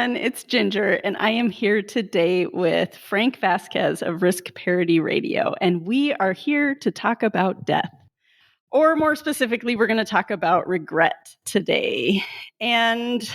everyone. It's Ginger, and I am here today with Frank Vasquez of Risk Parity Radio, and we are here to talk about death. Or more specifically, we're going to talk about regret today. And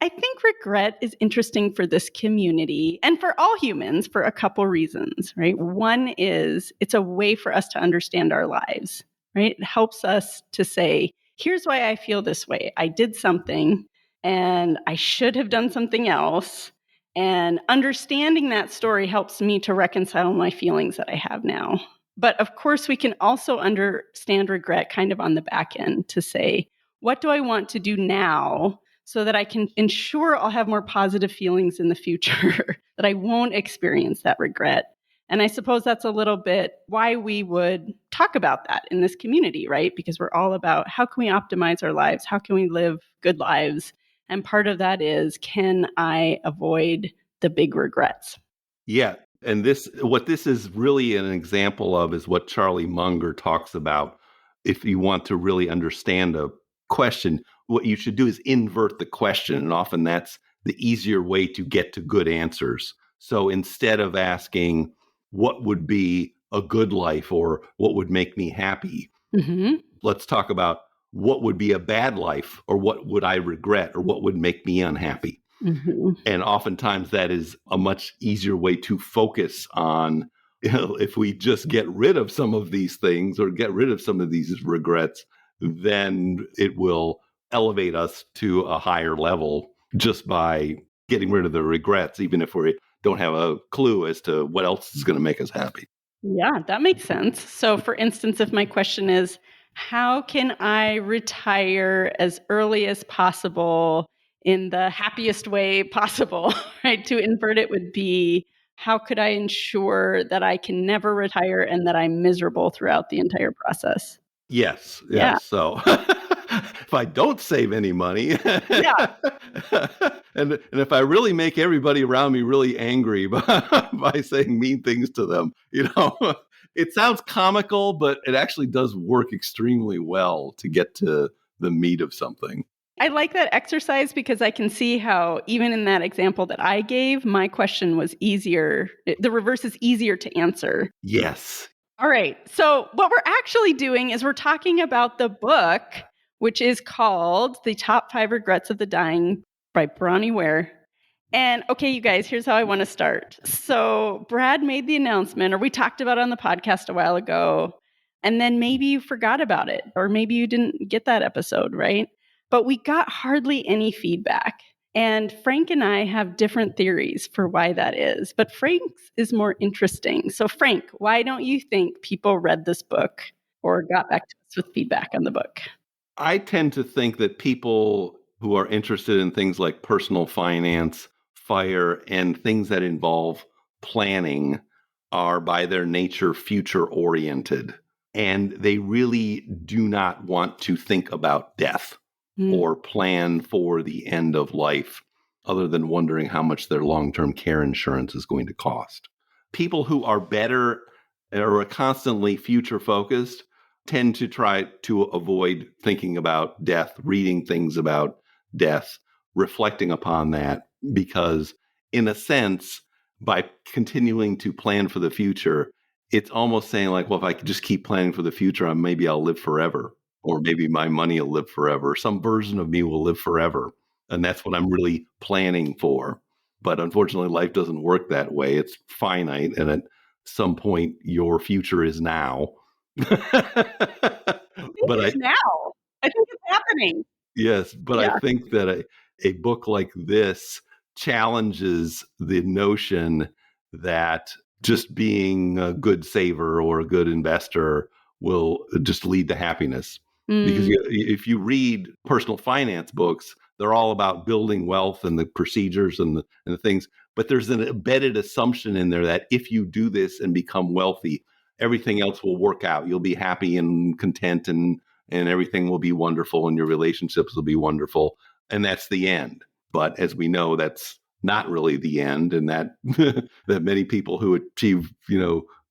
I think regret is interesting for this community and for all humans for a couple reasons, right? One is it's a way for us to understand our lives, right? It helps us to say, here's why I feel this way. I did something and I should have done something else. And understanding that story helps me to reconcile my feelings that I have now. But of course, we can also understand regret kind of on the back end to say, what do I want to do now so that I can ensure I'll have more positive feelings in the future, that I won't experience that regret? And I suppose that's a little bit why we would talk about that in this community, right? Because we're all about how can we optimize our lives? How can we live good lives? And part of that is, can I avoid the big regrets? Yeah. And what this is really an example of is what Charlie Munger talks about. If you want to really understand a question, what you should do is invert the question. And often that's the easier way to get to good answers. So instead of asking, what would be a good life or what would make me happy? Let's talk about what would be a bad life or what would I regret or what would make me unhappy? And oftentimes that is a much easier way to focus on, if we just get rid of some of these things or get rid of some of these regrets, then it will elevate us to a higher level just by getting rid of the regrets, even if we don't have a clue as to what else is going to make us happy. Yeah, that makes sense. So for instance, if my question is, how can I retire as early as possible in the happiest way possible, right? To invert it would be, how could I ensure that I can never retire and that I'm miserable throughout the entire process? Yes. Yeah. So if I don't save any money, and if I really make everybody around me really angry by saying mean things to them, it sounds comical, but it actually does work extremely well to get to the meat of something. I like that exercise because I can see how even in that example that I gave, my question was easier. The reverse is easier to answer. Yes. All right. So what we're actually doing is we're talking about the book, which is called The Top 5 Regrets of the Dying by Bronnie Ware. And okay, you guys, here's how I want to start. So Brad made the announcement, or we talked about it on the podcast a while ago, and then maybe you forgot about it, or maybe you didn't get that episode, right? But we got hardly any feedback. And Frank and I have different theories for why that is. But Frank's is more interesting. So Frank, why don't you think people read this book or got back to us with feedback on the book? I tend to think that people who are interested in things like personal finance, FIRE, and things that involve planning are by their nature future-oriented. And they really do not want to think about death or plan for the end of life, other than wondering how much their long-term care insurance is going to cost. People who are better or are constantly future-focused tend to try to avoid thinking about death, reading things about death, reflecting upon that, because in a sense, by continuing to plan for the future, it's almost saying like, well, if I could just keep planning for the future, maybe I'll live forever. Or maybe my money will live forever. Some version of me will live forever. And that's what I'm really planning for. But unfortunately, life doesn't work that way. It's finite. And at some point, your future is now. But it's now. I think it's happening. Yes. But I think that a book like this challenges the notion that just being a good saver or a good investor will just lead to happiness. Because if you read personal finance books, they're all about building wealth and the procedures and the things. But there's an embedded assumption in there that if you do this and become wealthy, everything else will work out. You'll be happy and content and everything will be wonderful and your relationships will be wonderful. And that's the end. But as we know, that's not really the end. And that that many people who achieve,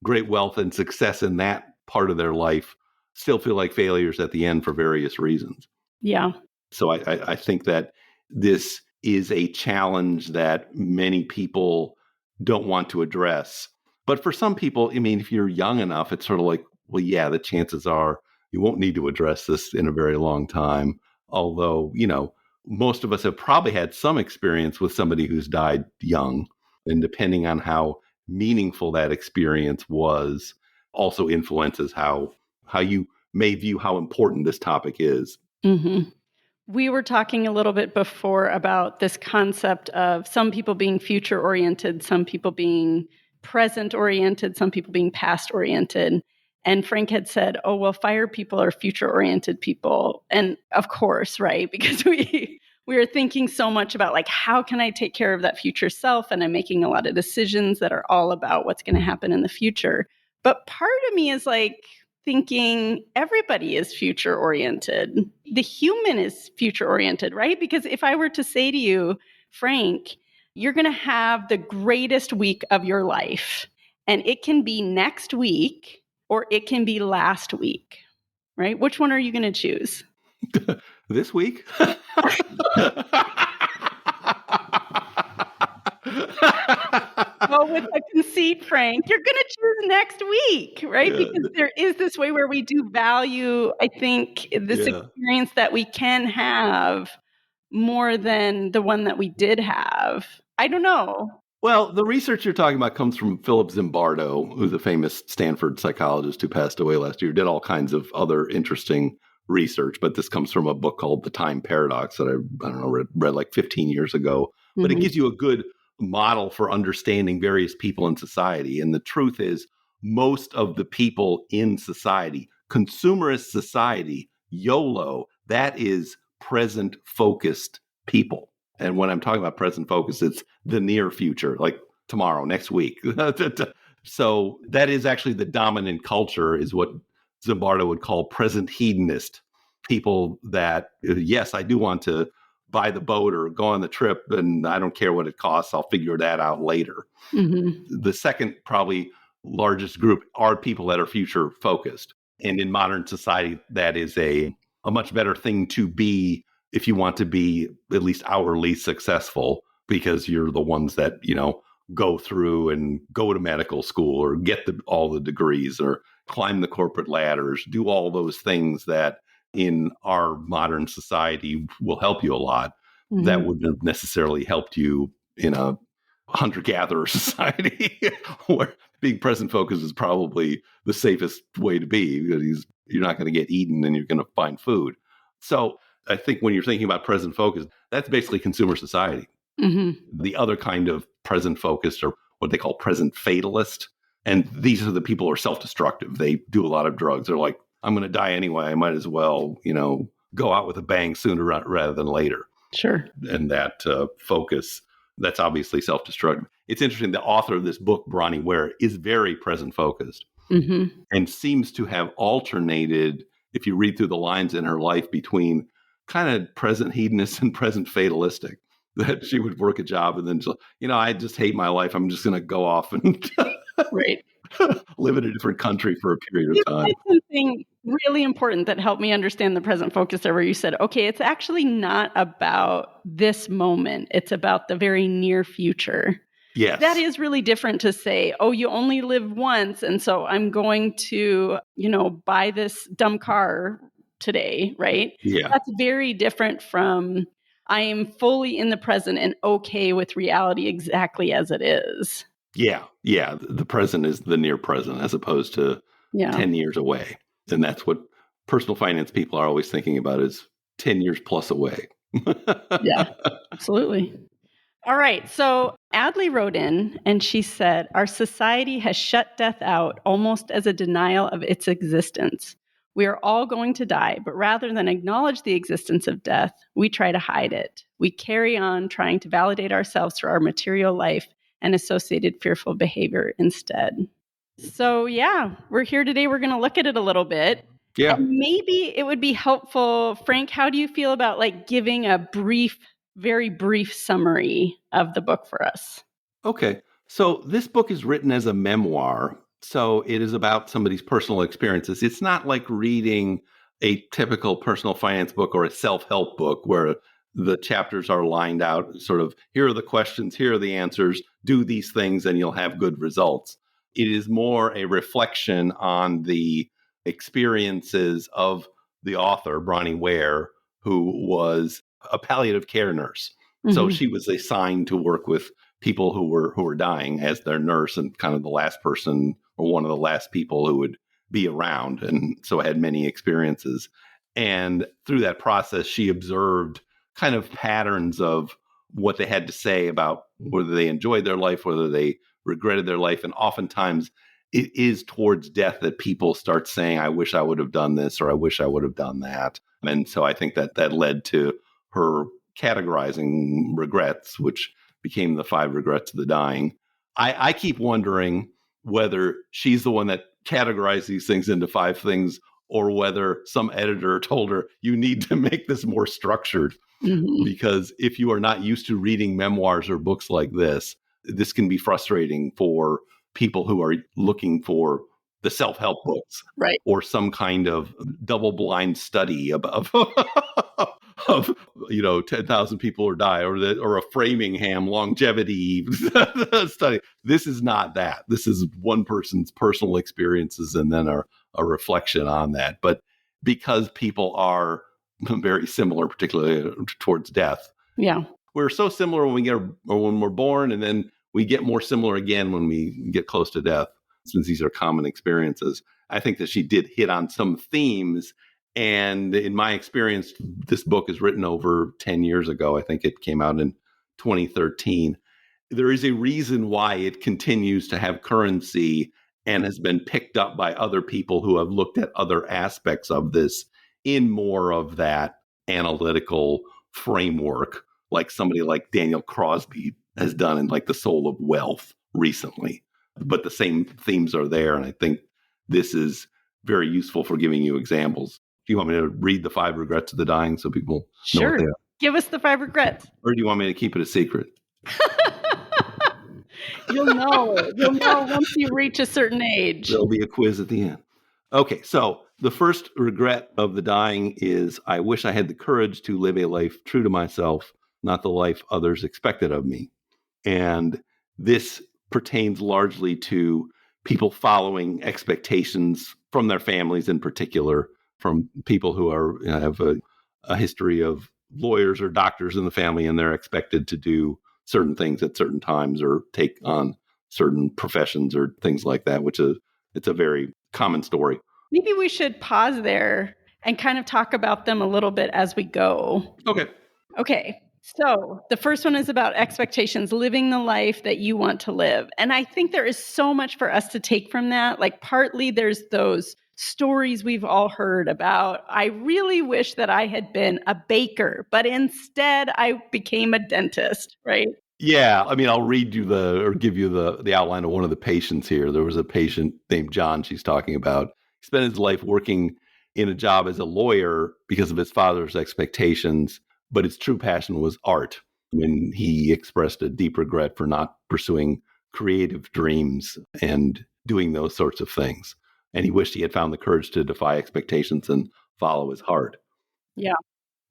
great wealth and success in that part of their life still feel like failures at the end for various reasons. Yeah. So I think that this is a challenge that many people don't want to address. But for some people, I mean, if you're young enough, it's sort of like, well, yeah, the chances are you won't need to address this in a very long time. Although, most of us have probably had some experience with somebody who's died young. And depending on how meaningful that experience was, also influences how you may view how important this topic is. Mm-hmm. We were talking a little bit before about this concept of some people being future-oriented, some people being present-oriented, some people being past-oriented. And Frank had said, oh, well, fire people are future-oriented people. And of course, right? Because we are thinking so much about like, how can I take care of that future self? And I'm making a lot of decisions that are all about what's going to happen in the future. But part of me is like, thinking everybody is future oriented. The human is future oriented, right? Because if I were to say to you, Frank, you're going to have the greatest week of your life, and it can be next week or it can be last week, right? Which one are you going to choose? This week? Well, with a conceit, Frank, you're going to choose next week, right? Yeah. Because there is this way where we do value, I think, this experience that we can have more than the one that we did have. I don't know. Well, the research you're talking about comes from Philip Zimbardo, who's a famous Stanford psychologist who passed away last year, did all kinds of other interesting research, but this comes from a book called The Time Paradox that I don't know, read like 15 years ago. Mm-hmm. But it gives you a good model for understanding various people in society. And the truth is, most of the people in society, consumerist society, YOLO, that is present focused people. And when I'm talking about present focus, it's the near future, like tomorrow, next week. So that is actually the dominant culture, is what Zimbardo would call present hedonist people. That, yes, I do want to buy the boat or go on the trip, and I don't care what it costs. I'll figure that out later. Mm-hmm. The second probably largest group are people that are future focused. And in modern society, that is a much better thing to be if you want to be at least hourly successful, because you're the ones that, go through and go to medical school or get all the degrees or climb the corporate ladders, do all those things that in our modern society will help you a lot. Mm-hmm. That wouldn't have necessarily helped you in a hunter-gatherer society where being present focused is probably the safest way to be, because you're not going to get eaten and you're going to find food. So I think when you're thinking about present focus, that's basically consumer society. Mm-hmm. The other kind of present focused are what they call present fatalist. And these are the people who are self-destructive. They do a lot of drugs. They're like, I'm going to die anyway. I might as well, go out with a bang sooner rather than later. Sure. And that focus, that's obviously self-destructive. It's interesting. The author of this book, Bronnie Ware, is very present focused, mm-hmm. and seems to have alternated, if you read through the lines in her life, between kind of present hedonist and present fatalistic. That she would work a job and then, I just hate my life. I'm just going to go off and right. live in a different country for a period of time. Something really important that helped me understand the present focus there, where you said, okay, it's actually not about this moment. It's about the very near future. Yes. That is really different to say, oh, you only live once, and so I'm going to, buy this dumb car today, right? Yeah. That's very different from I am fully in the present and okay with reality exactly as it is. Yeah. Yeah. The present is the near present as opposed to 10 years away. And that's what personal finance people are always thinking about, is 10 years plus away. Yeah, absolutely. All right. So Adley wrote in and she said, our society has shut death out almost as a denial of its existence. We are all going to die, but rather than acknowledge the existence of death, we try to hide it. We carry on trying to validate ourselves through our material life and associated fearful behavior instead. So we're here today. We're going to look at it a little bit. Yeah. And maybe it would be helpful, Frank, how do you feel about giving a very brief summary of the book for us? Okay. So this book is written as a memoir. So it is about somebody's personal experiences. It's not like reading a typical personal finance book or a self-help book where the chapters are lined out sort of, here are the questions, here are the answers, do these things and you'll have good results. It is more a reflection on the experiences of the author, Bronnie Ware, who was a palliative care nurse. So she was assigned to work with people who were dying as their nurse and kind of the last person or one of the last people who would be around. And so had many experiences. And through that process, she observed kind of patterns of what they had to say about whether they enjoyed their life, whether they regretted their life. And oftentimes it is towards death that people start saying, I wish I would have done this, or I wish I would have done that. And so I think that led to her categorizing regrets, which became the 5 regrets of the dying. I keep wondering whether she's the one that categorized these things into 5 things, or whether some editor told her, you need to make this more structured. Because if you are not used to reading memoirs or books like this can be frustrating for people who are looking for the self-help books, right, or some kind of double-blind study of 10,000 people or die, or a Framingham longevity study. This is not that. This is one person's personal experiences and then a reflection on that. But because people are very similar, particularly towards death. Yeah. We're so similar when we're born, and then we get more similar again when we get close to death, since these are common experiences. I think that she did hit on some themes. And in my experience, this book is written over 10 years ago. I think it came out in 2013. There is a reason why it continues to have currency and has been picked up by other people who have looked at other aspects of this in more of that analytical framework, like somebody like Daniel Crosby has done in like The Soul of Wealth recently. But the same themes are there. And I think this is very useful for giving you examples. Do you want me to read the 5 regrets of the dying so people know what they are? Give us the 5 regrets. Or do you want me to keep it a secret? You'll know once you reach a certain age. There'll be a quiz at the end. Okay, so the first regret of the dying is, I wish I had the courage to live a life true to myself, not the life others expected of me. And this pertains largely to people following expectations from their families, in particular, from people who have a history of lawyers or doctors in the family, and they're expected to do certain things at certain times or take on certain professions or things like that, it's a very common story. Maybe we should pause there and kind of talk about them a little bit as we go. Okay. So the first one is about expectations, living the life that you want to live. And I think there is so much for us to take from that. Like, partly there's those stories we've all heard about, I really wish that I had been a baker, but instead I became a dentist, right? Yeah. I mean, I'll read you give you the outline of one of the patients here. There was a patient named John she's talking about. He spent his life working in a job as a lawyer because of his father's expectations, but his true passion was art. And he expressed a deep regret for not pursuing creative dreams and doing those sorts of things. And he wished he had found the courage to defy expectations and follow his heart. Yeah.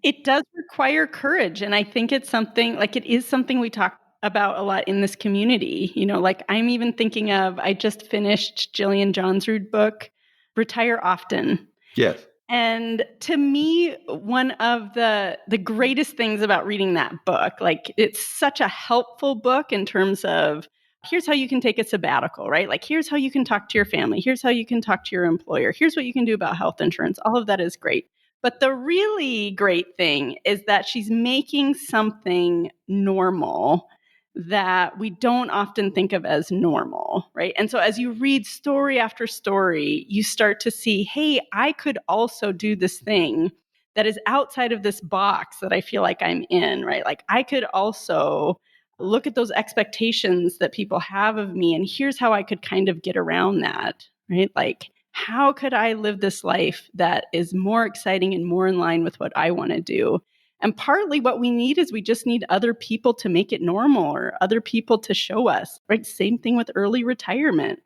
It does require courage. And I think it is something we talk about a lot in this community. Like, I'm even thinking of, I just finished Jillian Johnsrud book, Retire Often. Yes. And to me, one of the greatest things about reading that book, like, it's such a helpful book in terms of, here's how you can take a sabbatical, right? Like, here's how you can talk to your family. Here's how you can talk to your employer. Here's what you can do about health insurance. All of that is great. But the really great thing is that she's making something normal that we don't often think of as normal, right? And so as you read story after story, you start to see, hey, I could also do this thing that is outside of this box that I feel like I'm in, right? Like, I could also look at those expectations that people have of me, and here's how I could kind of get around that, right? Like, how could I live this life that is more exciting and more in line with what I want to do? And partly what we need is we just need other people to make it normal, or other people to show us, right? Same thing with early retirement.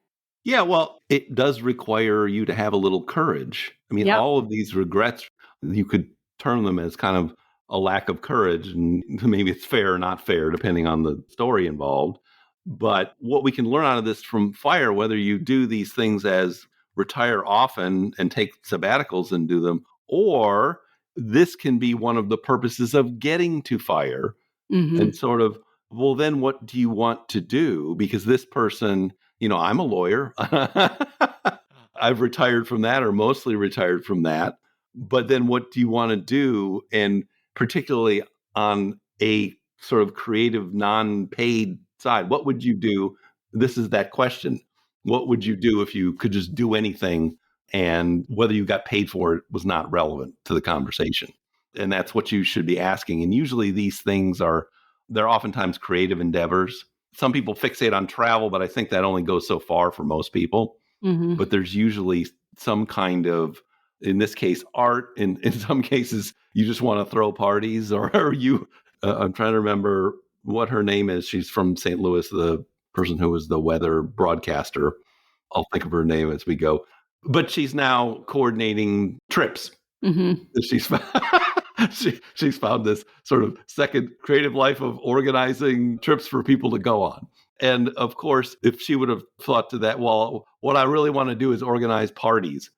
Yeah, well, it does require you to have a little courage. I mean, all of these regrets, you could term them as kind of a lack of courage, and maybe it's fair or not fair, depending on the story involved. But what we can learn out of this from fire, whether you do these things as retire often and take sabbaticals and do them, or this can be one of the purposes of getting to fire and sort of, well, then what do you want to do? Because this person, I'm a lawyer. I've retired from that, or mostly retired from that. But then what do you want to do? And particularly on a sort of creative, non-paid side, what would you do? This is that question. What would you do if you could just do anything, and whether you got paid for it was not relevant to the conversation? And that's what you should be asking. And usually these things they're oftentimes creative endeavors. Some people fixate on travel, but I think that only goes so far for most people. But there's usually some kind of, in this case, art. In some cases, you just want to throw parties, or I'm trying to remember what her name is. She's from St. Louis, the person who was the weather broadcaster. I'll think of her name as we go. But she's now coordinating trips. She's she's found this sort of second creative life of organizing trips for people to go on. And of course, if she would have thought to that, well, what I really want to do is organize parties.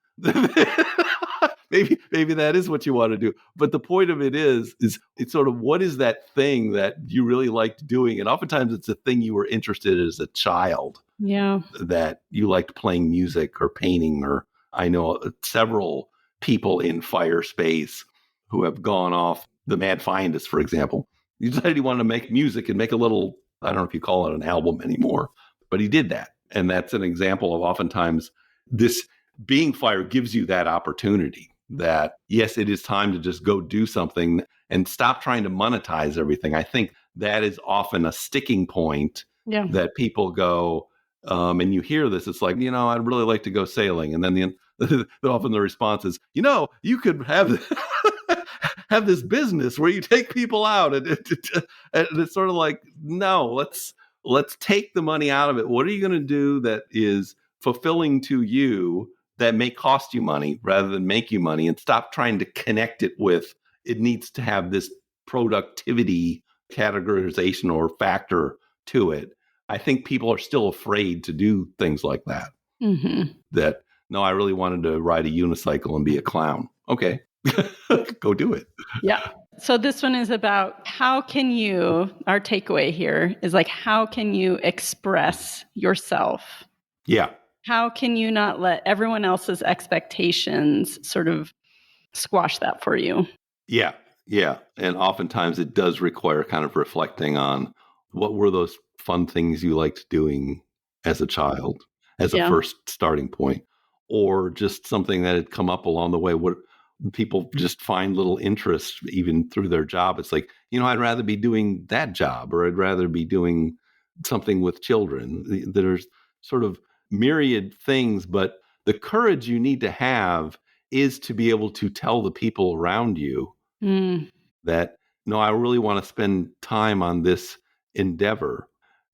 maybe that is what you want to do. But the point of it is it's sort of, what is that thing that you really liked doing? And oftentimes it's a thing you were interested in as a child. Yeah. That you liked playing music or painting, or I know several people in fire space who have gone off, the mad fiendist, for example. He decided he wanted to make music and make a little, I don't know if you call it an album anymore, but he did that. And that's an example of oftentimes this being fire gives you that opportunity that, yes, it is time to just go do something and stop trying to monetize everything. I think that is often a sticking point that people go, and you hear this, it's like, I'd really like to go sailing. And then often the response is, you could have have this business where you take people out, and it's sort of like, no, let's take the money out of it. What are you going to do that is fulfilling to you, that may cost you money rather than make you money, and stop trying to connect it with, it needs to have this productivity categorization or factor to it. I think people are still afraid to do things like that. That, no, I really wanted to ride a unicycle and be a clown. Okay, go do it. Yeah. So this one is about how can you, our takeaway here is like, how can you express yourself? Yeah. How can you not let everyone else's expectations sort of squash that for you? Yeah. Yeah. And oftentimes it does require kind of reflecting on what were those fun things you liked doing as a child, as a first starting point, or just something that had come up along the way. What people just find little interest even through their job. It's like, I'd rather be doing that job, or I'd rather be doing something with children. There's sort of myriad things, but the courage you need to have is to be able to tell the people around you that, no, I really want to spend time on this endeavor,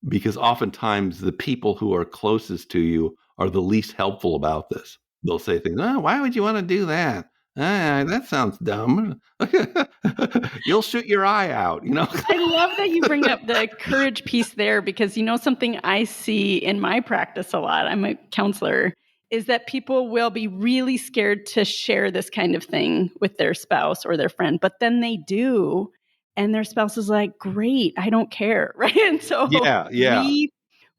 because oftentimes the people who are closest to you are the least helpful about this. They'll say things, oh, why would you want to do that? That sounds dumb. You'll shoot your eye out, I love that you bring up the courage piece there, because something I see in my practice a lot, I'm a counselor, is that people will be really scared to share this kind of thing with their spouse or their friend, but then they do, and their spouse is like, great, I don't care, right? And so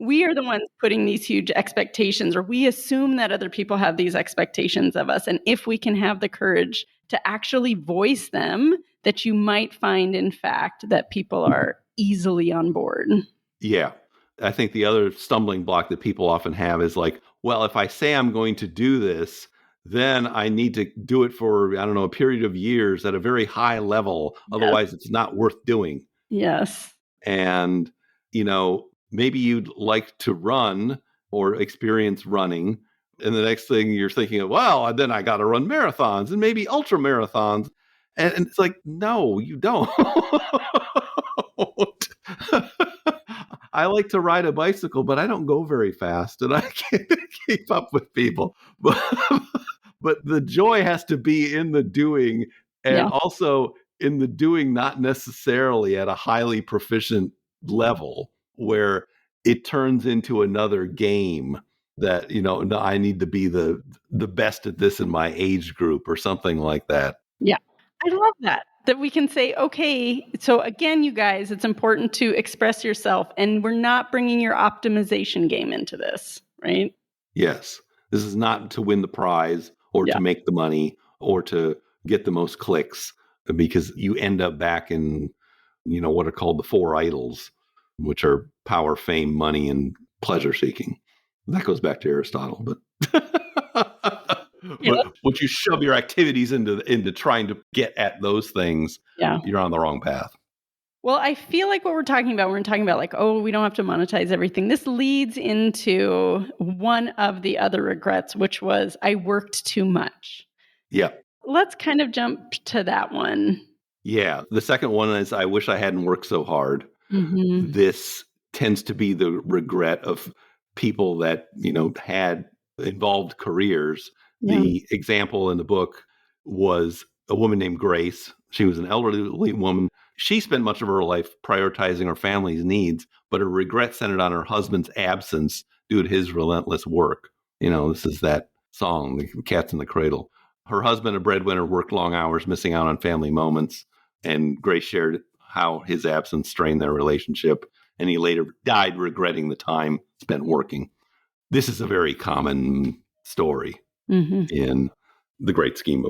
we are the ones putting these huge expectations, or we assume that other people have these expectations of us. And if we can have the courage to actually voice them, that you might find, in fact, that people are easily on board. Yeah. I think the other stumbling block that people often have is like, well, if I say I'm going to do this, then I need to do it for, I don't know, a period of years at a very high level. Otherwise, it's not worth doing. Yes. And, maybe you'd like to run or experience running. And the next thing you're thinking of, well, then I got to run marathons and maybe ultra marathons. And it's like, no, you don't. I like to ride a bicycle, but I don't go very fast and I can't keep up with people. But the joy has to be in the doing. And also, in the doing, not necessarily at a highly proficient level where it turns into another game that, no, I need to be the best at this in my age group or something like that. Yeah. I love that we can say, okay, so again, you guys, it's important to express yourself, and we're not bringing your optimization game into this, right? Yes. This is not to win the prize or to make the money or to get the most clicks, because you end up back in, what are called the four idols, which are power, fame, money, and pleasure seeking. That goes back to Aristotle, but but once you shove your activities into trying to get at those things, you're on the wrong path. Well, I feel like what we're talking about like, oh, we don't have to monetize everything. This leads into one of the other regrets, which was I worked too much. Yeah. Let's kind of jump to that one. Yeah. The second one is I wish I hadn't worked so hard. Mm-hmm. This tends to be the regret of people that, had involved careers. Yeah. The example in the book was a woman named Grace. She was an elderly woman. She spent much of her life prioritizing her family's needs, but her regret centered on her husband's absence due to his relentless work. This is that song, The Cat's in the Cradle. Her husband, a breadwinner, worked long hours, missing out on family moments. And Grace shared how his absence strained their relationship, and he later died regretting the time spent working. This is a very common story in the great scheme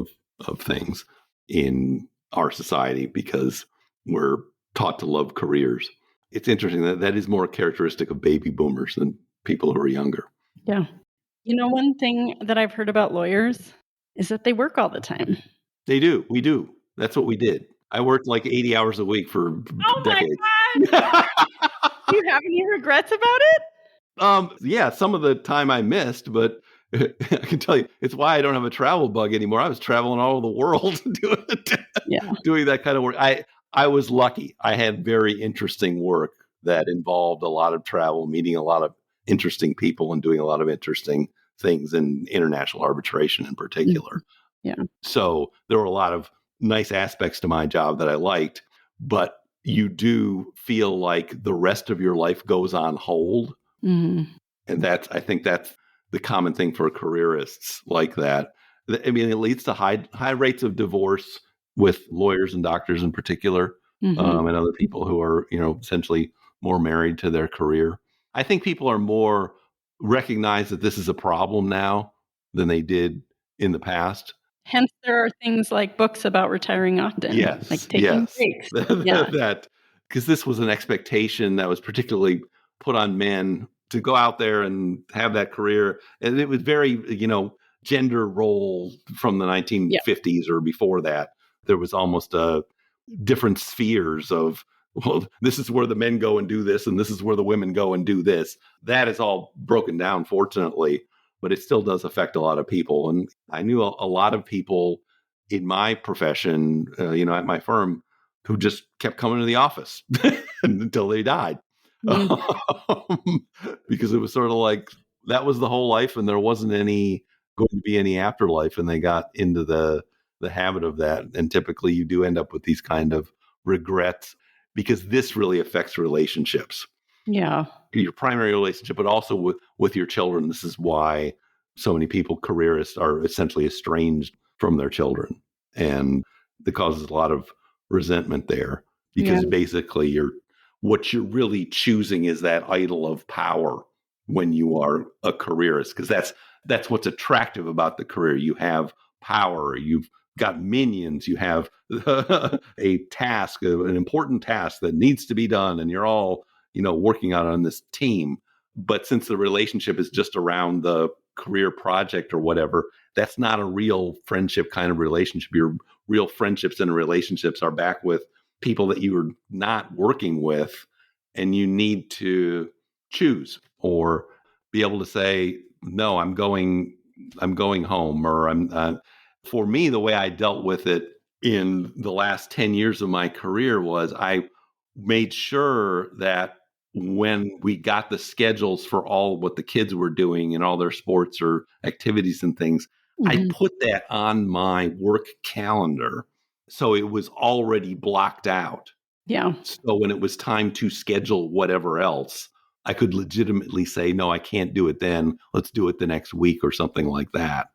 of things in our society, because we're taught to love careers. It's interesting that is more characteristic of baby boomers than people who are younger. Yeah. One thing that I've heard about lawyers is that they work all the time. They do. We do. That's what we did. I worked like 80 hours a week for decades. My God. Do you have any regrets about it? Yeah, some of the time I missed, but I can tell you, it's why I don't have a travel bug anymore. I was traveling all over the world doing that kind of work. I was lucky. I had very interesting work that involved a lot of travel, meeting a lot of interesting people, and doing a lot of interesting things in international arbitration in particular. Yeah. So there were a lot of nice aspects to my job that I liked, but you do feel like the rest of your life goes on hold. Mm-hmm. And I think that's the common thing for careerists like that. I mean, it leads to high rates of divorce with lawyers and doctors in particular, and other people who are, essentially more married to their career. I think people are more recognize that this is a problem now than they did in the past. Hence, there are things like books about retiring often. Yes. Like taking breaks. Because this was an expectation that was particularly put on men to go out there and have that career. And it was very, gender role from the 1950s or before that. There was almost different spheres of, well, this is where the men go and do this, and this is where the women go and do this. That is all broken down, fortunately, but it still does affect a lot of people. And I knew a lot of people in my profession, at my firm, who just kept coming to the office until they died. Because it was sort of like that was the whole life, and there wasn't going to be any afterlife, and they got into the habit of that. And typically you do end up with these kind of regrets, because this really affects relationships. Yeah. Your primary relationship, but also with your children. This is why so many people, careerists, are essentially estranged from their children. And it causes a lot of resentment there, because basically what you're really choosing is that idol of power when you are a careerist, because that's what's attractive about the career. You have power, you've got minions, you have a task, an important task that needs to be done, and you're all, working out on this team. But since the relationship is just around the career project or whatever, that's not a real friendship kind of relationship. Your real friendships and relationships are back with people that you are not working with, and you need to choose or be able to say, no, I'm going home, or for me, the way I dealt with it in the last 10 years of my career was I made sure that when we got the schedules for all what the kids were doing and all their sports or activities and things, I put that on my work calendar So it was already blocked out. Yeah. So when it was time to schedule whatever else, I could legitimately say, no, I can't do it then. Let's do it the next week or something like that.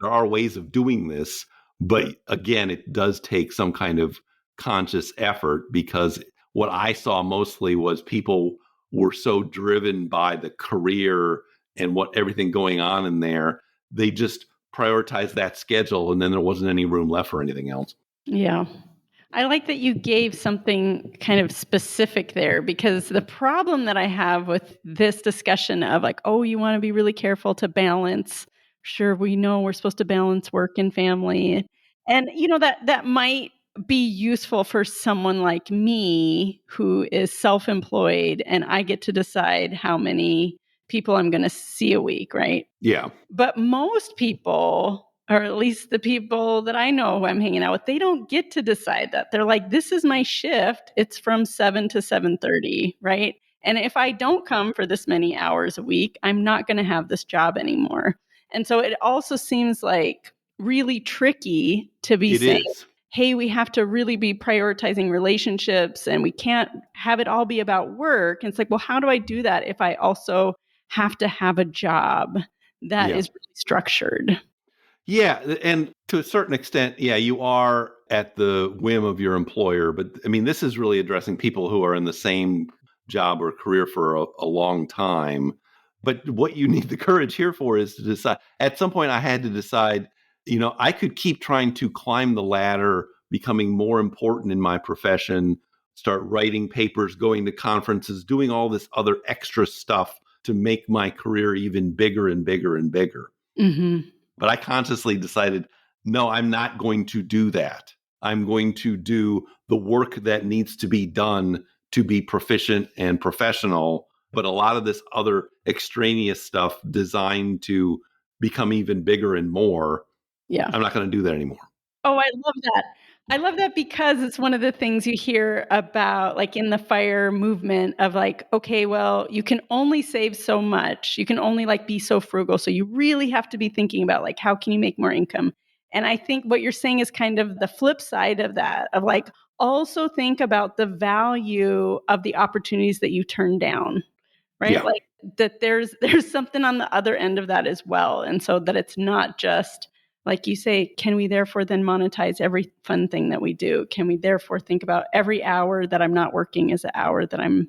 There are ways of doing this, but again, it does take some kind of conscious effort, because what I saw mostly was people were so driven by the career and what everything going on in there. They just prioritized that schedule, and then there wasn't any room left for anything else. Yeah. I like that you gave something kind of specific there, because the problem that I have with this discussion of like, oh, you want to be really careful to balance. Sure, we know we're supposed to balance work and family. And that might be useful for someone like me who is self-employed and I get to decide how many people I'm going to see a week, right? Yeah. But most people, or at least the people that I know who I'm hanging out with, they don't get to decide that. They're like, this is my shift. It's from 7 to 7:30, right? And if I don't come for this many hours a week, I'm not going to have this job anymore. And so it also seems like really tricky to be It saying, is. hey, we have to really be prioritizing relationships and we can't have it all be about work. And it's like, well, how do I do that if I also have to have a job that Yeah. is really structured? Yeah, and to a certain extent, yeah, you are at the whim of your employer. But I mean, this is really addressing people who are in the same job or career for a long time. But what you need the courage here for is to decide. At some point, I had to decide, I could keep trying to climb the ladder, becoming more important in my profession, start writing papers, going to conferences, doing all this other extra stuff to make my career even bigger and bigger and bigger. Mm-hmm. But I consciously decided, no, I'm not going to do that. I'm going to do the work that needs to be done to be proficient and professional. But a lot of this other extraneous stuff designed to become even bigger and more, Yeah. I'm not going to do that anymore. Oh, I love that. I love that because it's one of the things you hear about, like in the FIRE movement of like, okay, well, you can only save so much. You can only like be so frugal. So you really have to be thinking about like, how can you make more income? And I think what you're saying is kind of the flip side of that, of like, also think about the value of the opportunities that you turn down, right? Yeah. Like that there's something on the other end of that as well. And so that it's not just, like you say, can we therefore then monetize every fun thing that we do? Can we therefore think about every hour that I'm not working as an hour that I'm,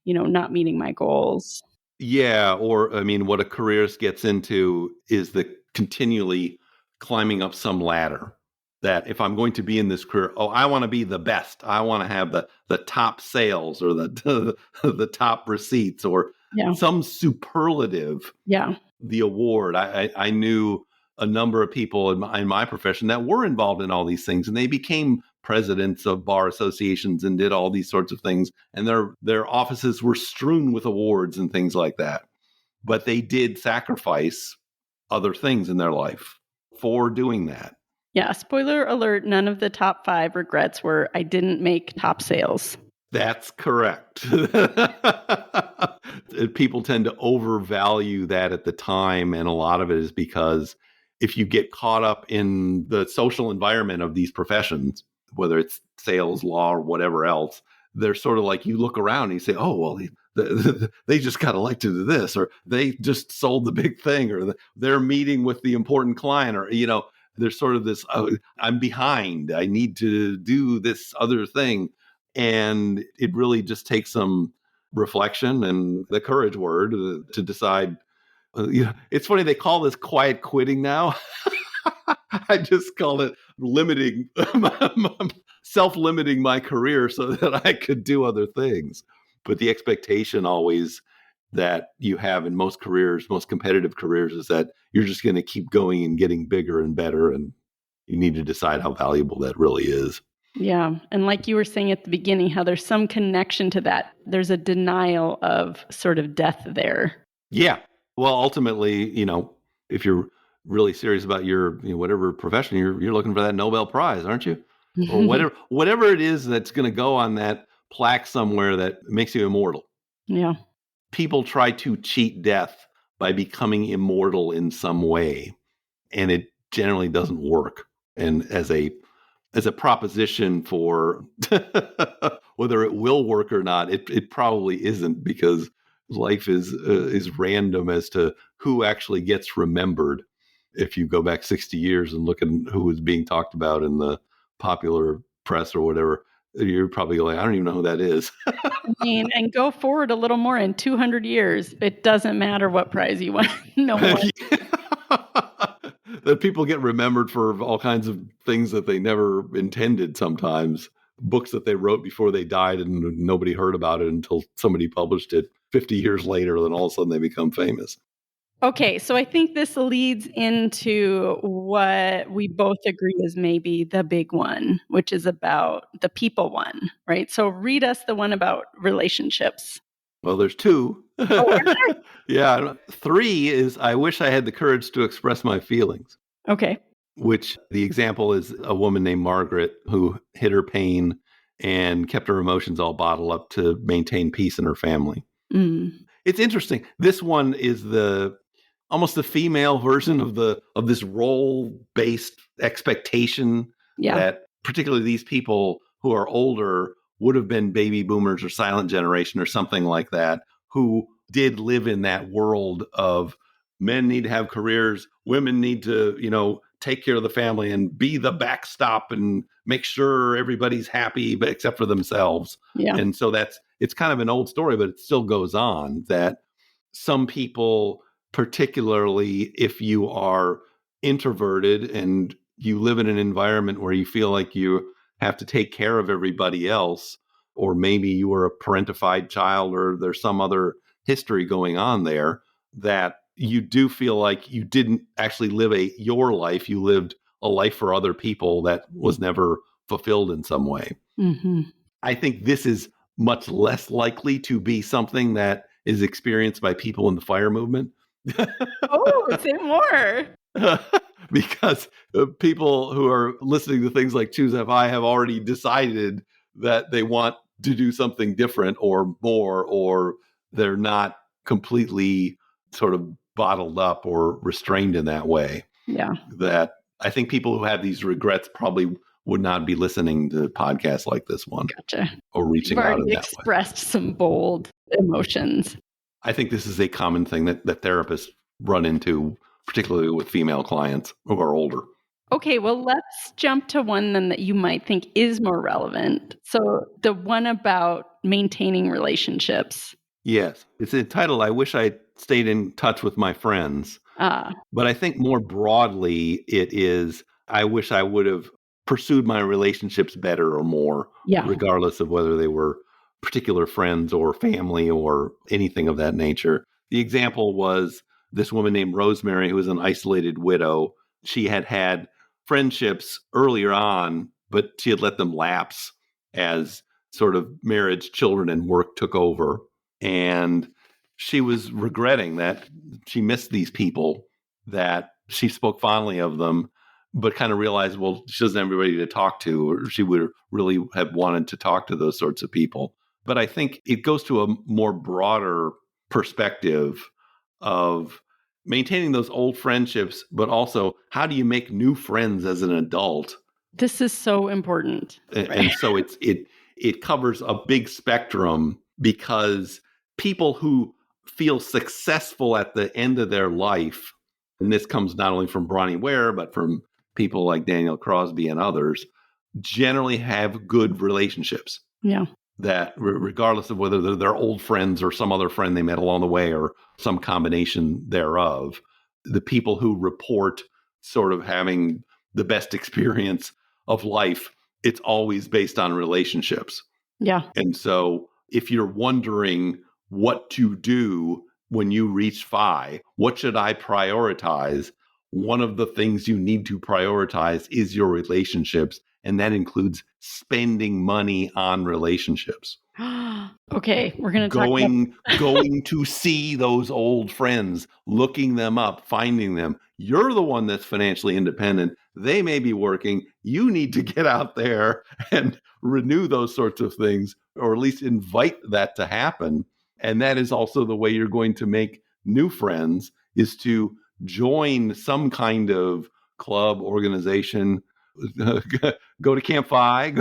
not meeting my goals? Yeah. Or, I mean, what a careerist gets into is the continually climbing up some ladder. That if I'm going to be in this career, I want to be the best. I want to have the top sales or the top receipts or Yeah. some superlative, Yeah. the award. I knew a number of people in my profession that were involved in all these things, and they became presidents of bar associations and did all these sorts of things. And their offices were strewn with awards and things like that. But they did sacrifice other things in their life for doing that. Yeah. Spoiler alert, none of the top 5 regrets were I didn't make top sales. That's correct. People tend to overvalue that at the time. And a lot of it is because if you get caught up in the social environment of these professions, whether it's sales, law, or whatever else, they're sort of like, you look around and you say, oh, well, they just got elected to this, or they just sold the big thing, or they're meeting with the important client, or, there's sort of this, oh, I'm behind. I need to do this other thing. And it really just takes some reflection and the courage word to decide. It's funny, they call this quiet quitting now. I just call it limiting, self-limiting my career so that I could do other things. But the expectation always that you have in most careers, most competitive careers, is that you're just going to keep going and getting bigger and better. And you need to decide how valuable that really is. Yeah. And like you were saying at the beginning, how there's some connection to that. There's a denial of sort of death there. Yeah. Well, ultimately, if you're really serious about your whatever profession, you're looking for that Nobel Prize, aren't you? Or whatever it is that's going to go on that plaque somewhere that makes you immortal. Yeah. People try to cheat death by becoming immortal in some way, and it generally doesn't work. And as a as a proposition for whether it will work or not, it probably isn't, because life is random as to who actually gets remembered. If you go back 60 years and look at who was being talked about in the popular press or whatever, you're probably like, I don't even know who that is. I mean, and go forward a little more in 200 years. It doesn't matter what prize you won. No more. That people get remembered for all kinds of things that they never intended sometimes. Books that they wrote before they died and nobody heard about it until somebody published it 50 years later, then all of a sudden they become famous. Okay, so I think this leads into what we both agree is maybe the big one, which is about the people one, right? So read us the one about relationships. Well, there's two. Oh, yeah. 3 is, I wish I had the courage to express my feelings. okay. Which the example is a woman named Margaret who hid her pain and kept her emotions all bottled up to maintain peace in her family. Mm. It's interesting. This one is almost the female version of this role-based expectation that particularly these people who are older would have been baby boomers or silent generation or something like that, who did live in that world of men need to have careers, women need to, take care of the family and be the backstop and make sure everybody's happy, but except for themselves. Yeah. And so it's kind of an old story, but it still goes on that some people, particularly if you are introverted and you live in an environment where you feel like you have to take care of everybody else, or maybe you were a parentified child or there's some other history going on there, that you do feel like you didn't actually live your life. You lived a life for other people that was never fulfilled in some way. Mm-hmm. I think this is much less likely to be something that is experienced by people in the FIRE movement. Oh, say more. Because people who are listening to things like Choose FI have already decided that they want to do something different or more, or they're not completely sort of bottled up or restrained in that way. Yeah. That I think people who have these regrets probably would not be listening to podcasts like this one. Gotcha. Or reaching You've out in already that expressed some bold emotions. I think this is a common thing that therapists run into, particularly with female clients who are older. Okay, well, let's jump to one then that you might think is more relevant. So the one about maintaining relationships. Yes. It's entitled, I Wish I Stayed in Touch with My Friends. But I think more broadly, it is, I wish I would have pursued my relationships better or more, regardless of whether they were particular friends or family or anything of that nature. The example was this woman named Rosemary, who was an isolated widow. She had had friendships earlier on, but she had let them lapse as sort of marriage, children, and work took over. And she was regretting that she missed these people, that she spoke fondly of them, but kind of realized, well, she doesn't have anybody to talk to, or she would really have wanted to talk to those sorts of people. But I think it goes to a more broader perspective of maintaining those old friendships, but also how do you make new friends as an adult? This is so important. And so it covers a big spectrum, because people who feel successful at the end of their life, and this comes not only from Bronnie Ware, but from people like Daniel Crosby and others, generally have good relationships. Yeah. That regardless of whether they're old friends or some other friend they met along the way or some combination thereof, the people who report sort of having the best experience of life, it's always based on relationships. Yeah. And so if you're wondering what to do when you reach FI, what should I prioritize? One of the things you need to prioritize is your relationships. And that includes spending money on relationships. Okay, we're going to talk about going to see those old friends, looking them up, finding them. You're the one that's financially independent. They may be working. You need to get out there and renew those sorts of things, or at least invite that to happen. And that is also the way you're going to make new friends, is to join some kind of club, organization, go to Camp Fi,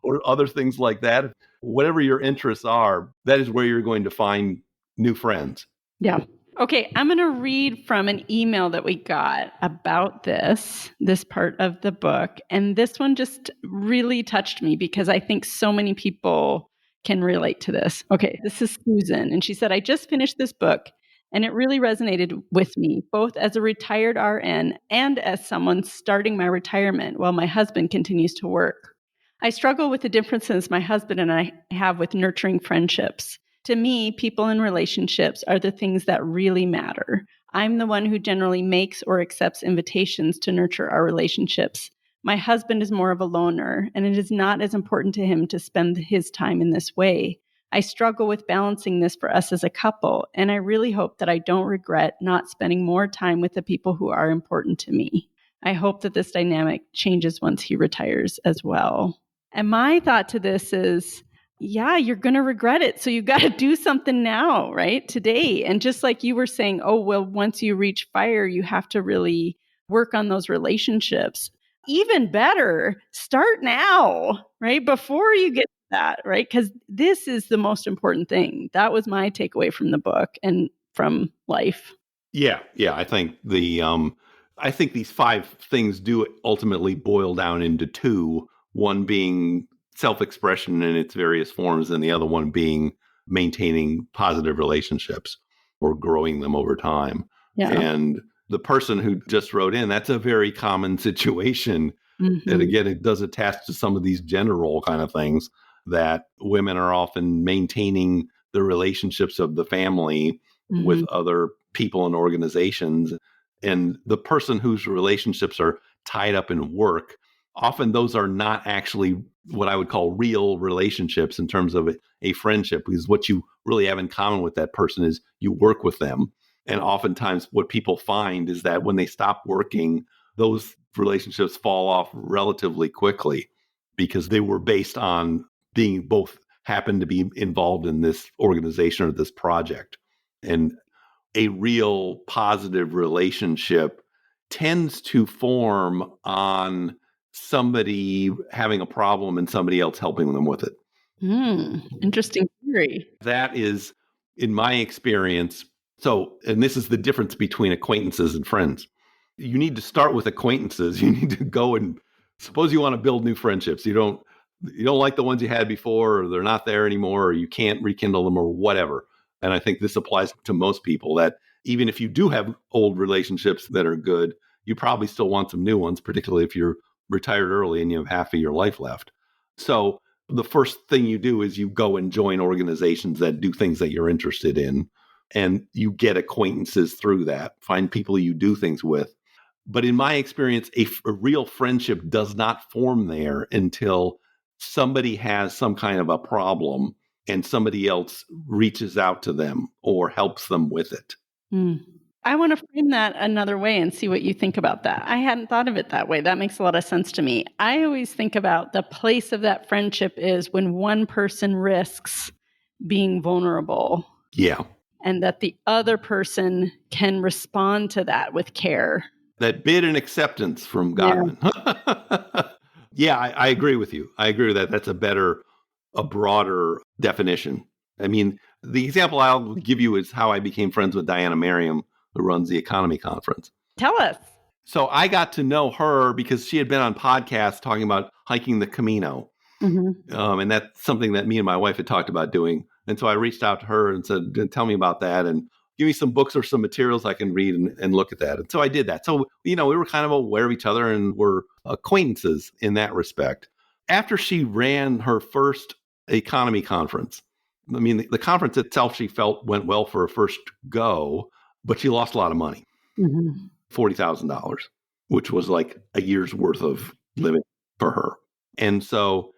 or other things like that. Whatever your interests are, that is where you're going to find new friends. Yeah. Okay, I'm going to read from an email that we got about this part of the book. And this one just really touched me because I think so many people can relate to this. Okay, this is Susan. And she said, I just finished this book and it really resonated with me, both as a retired RN and as someone starting my retirement while my husband continues to work. I struggle with the differences my husband and I have with nurturing friendships. To me, people in relationships are the things that really matter. I'm the one who generally makes or accepts invitations to nurture our relationships. My husband is more of a loner, and it is not as important to him to spend his time in this way. I struggle with balancing this for us as a couple, and I really hope that I don't regret not spending more time with the people who are important to me. I hope that this dynamic changes once he retires as well. And my thought to this is, yeah, you're going to regret it. So you've got to do something now, right? Today. And just like you were saying, oh, well, once you reach fire, you have to really work on those relationships. Even better, start now, right? Before you get to that, right? Because this is the most important thing. That was my takeaway from the book and from life. Yeah. I think I think these 5 things do ultimately boil down into 2. One being self-expression in its various forms, and the other one being maintaining positive relationships or growing them over time. Yeah. And the person who just wrote in, that's a very common situation. Mm-hmm. And again, it does attach to some of these gender role kind of things, that women are often maintaining the relationships of the family with other people and organizations. And the person whose relationships are tied up in work, often those are not actually what I would call real relationships in terms of a friendship, because what you really have in common with that person is you work with them. And oftentimes what people find is that when they stop working, those relationships fall off relatively quickly because they were based on being both happen to be involved in this organization or this project. And a real positive relationship tends to form on somebody having a problem and somebody else helping them with it. Interesting theory. That is, in my experience, and this is the difference between acquaintances and friends. You need to start with acquaintances. You need to go and suppose you want to build new friendships. You don't like the ones you had before, or they're not there anymore, or you can't rekindle them, or whatever. And I think this applies to most people, that even if you do have old relationships that are good, you probably still want some new ones, particularly if you're retired early and you have half of your life left. So the first thing you do is you go and join organizations that do things that you're interested in, and you get acquaintances through that, find people you do things with. But in my experience, a real friendship does not form there until somebody has some kind of a problem and somebody else reaches out to them or helps them with it. I want to frame that another way and see what you think about that. I hadn't thought of it that way. That makes a lot of sense to me. I always think about the place of that friendship is when one person risks being vulnerable. Yeah. And that the other person can respond to that with care. That bid and acceptance from Gottman. Yeah, I agree with you. I agree with that. That's a broader definition. I mean, the example I'll give you is how I became friends with Diana Merriam, who runs the Economy Conference. Tell us. So I got to know her because she had been on podcasts talking about hiking the Camino. And that's something that me and my wife had talked about doing. And so I reached out to her and said, tell me about that and give me some books or some materials I can read and look at that. And so I did that. So, we were kind of aware of each other and were acquaintances in that respect. After she ran her first Economy Conference, I mean, the conference itself, she felt went well for a first go, but she lost a lot of money, $40,000, which was like a year's worth of living for her. And so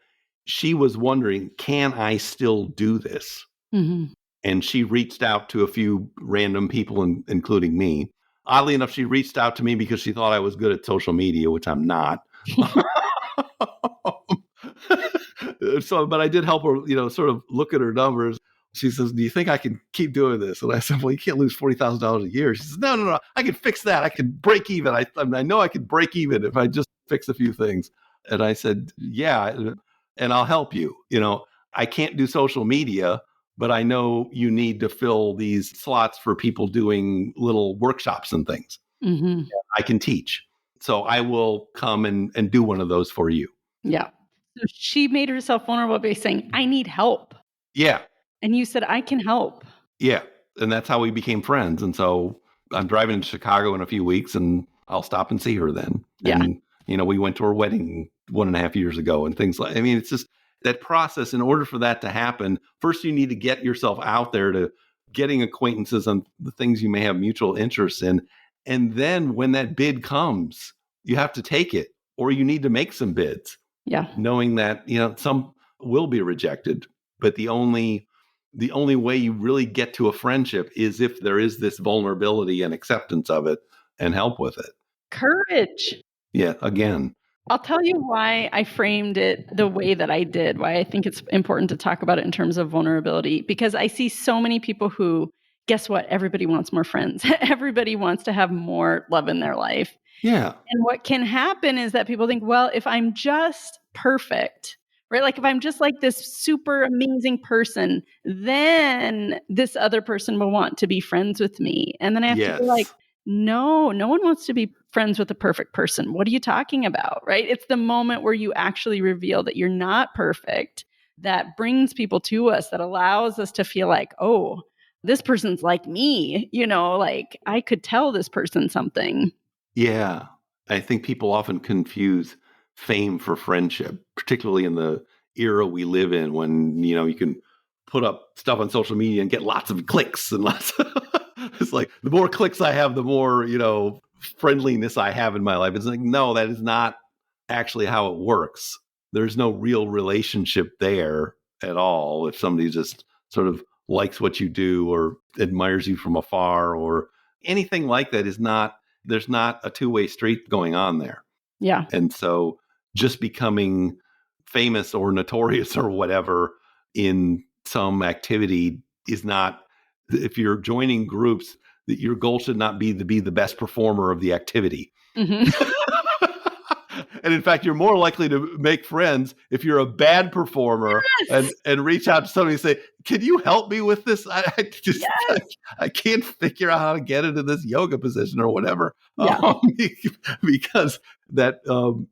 she was wondering, can I still do this? And she reached out to a few random people, including me. Oddly enough, she reached out to me because she thought I was good at social media, which I'm not. But I did help her, sort of look at her numbers. She says, do you think I can keep doing this? And I said, well, you can't lose $40,000 a year. She says, no, I can fix that. I can break even. I know I can break even if I just fix a few things. And I said, yeah, and I'll help you. I can't do social media, but I know you need to fill these slots for people doing little workshops and things. Mm-hmm. I can teach. So I will come and do one of those for you. Yeah. So she made herself vulnerable by saying, I need help. Yeah. And you said, I can help. Yeah. And that's how we became friends. And so I'm driving to Chicago in a few weeks and I'll stop and see her then. Yeah. And, we went to her wedding 1.5 years ago and things like, it's just that process. In order for that to happen, first you need to get yourself out there to getting acquaintances on the things you may have mutual interests in. And then when that bid comes, you have to take it, or you need to make some bids. Yeah. Knowing that, some will be rejected, but the only way you really get to a friendship is if there is this vulnerability and acceptance of it and help with it. Courage. Yeah. Again, I'll tell you why I framed it the way that I did, why I think it's important to talk about it in terms of vulnerability, because I see so many people who, guess what? Everybody wants more friends. Everybody wants to have more love in their life. Yeah. And what can happen is that people think, well, if I'm just perfect, right? Like if I'm just like this super amazing person, then this other person will want to be friends with me. And then I have to be like, no one wants to be friends with a perfect person. What are you talking about, right? It's the moment where you actually reveal that you're not perfect that brings people to us, that allows us to feel like, oh, this person's like me, like I could tell this person something. Yeah. I think people often confuse fame for friendship, particularly in the era we live in when, you can put up stuff on social media and get lots of clicks and lots of, it's like the more clicks I have, the more, friendliness I have in my life. It's like, no, that is not actually how it works. There's no real relationship there at all. If somebody just sort of likes what you do or admires you from afar or anything like that, there's not a two-way street going on there. Yeah. And so just becoming famous or notorious or whatever in some activity is not, if you're joining groups, that your goal should not be to be the best performer of the activity. Mm-hmm. And in fact, you're more likely to make friends if you're a bad performer. Yes. and reach out to somebody and say, can you help me with this? I can't figure out how to get into this yoga position or whatever. Yeah. Because that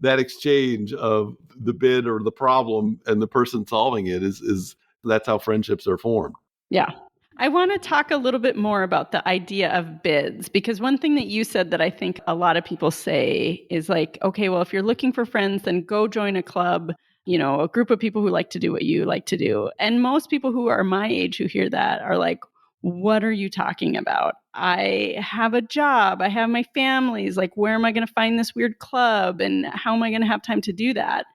exchange of the bid or the problem and the person solving it is that's how friendships are formed. Yeah. I want to talk a little bit more about the idea of bids, because one thing that you said that I think a lot of people say is like, okay, well, if you're looking for friends, then go join a club, a group of people who like to do what you like to do. And most people who are my age who hear that are like, what are you talking about? I have a job. I have my families. Like, where am I going to find this weird club? And how am I going to have time to do that?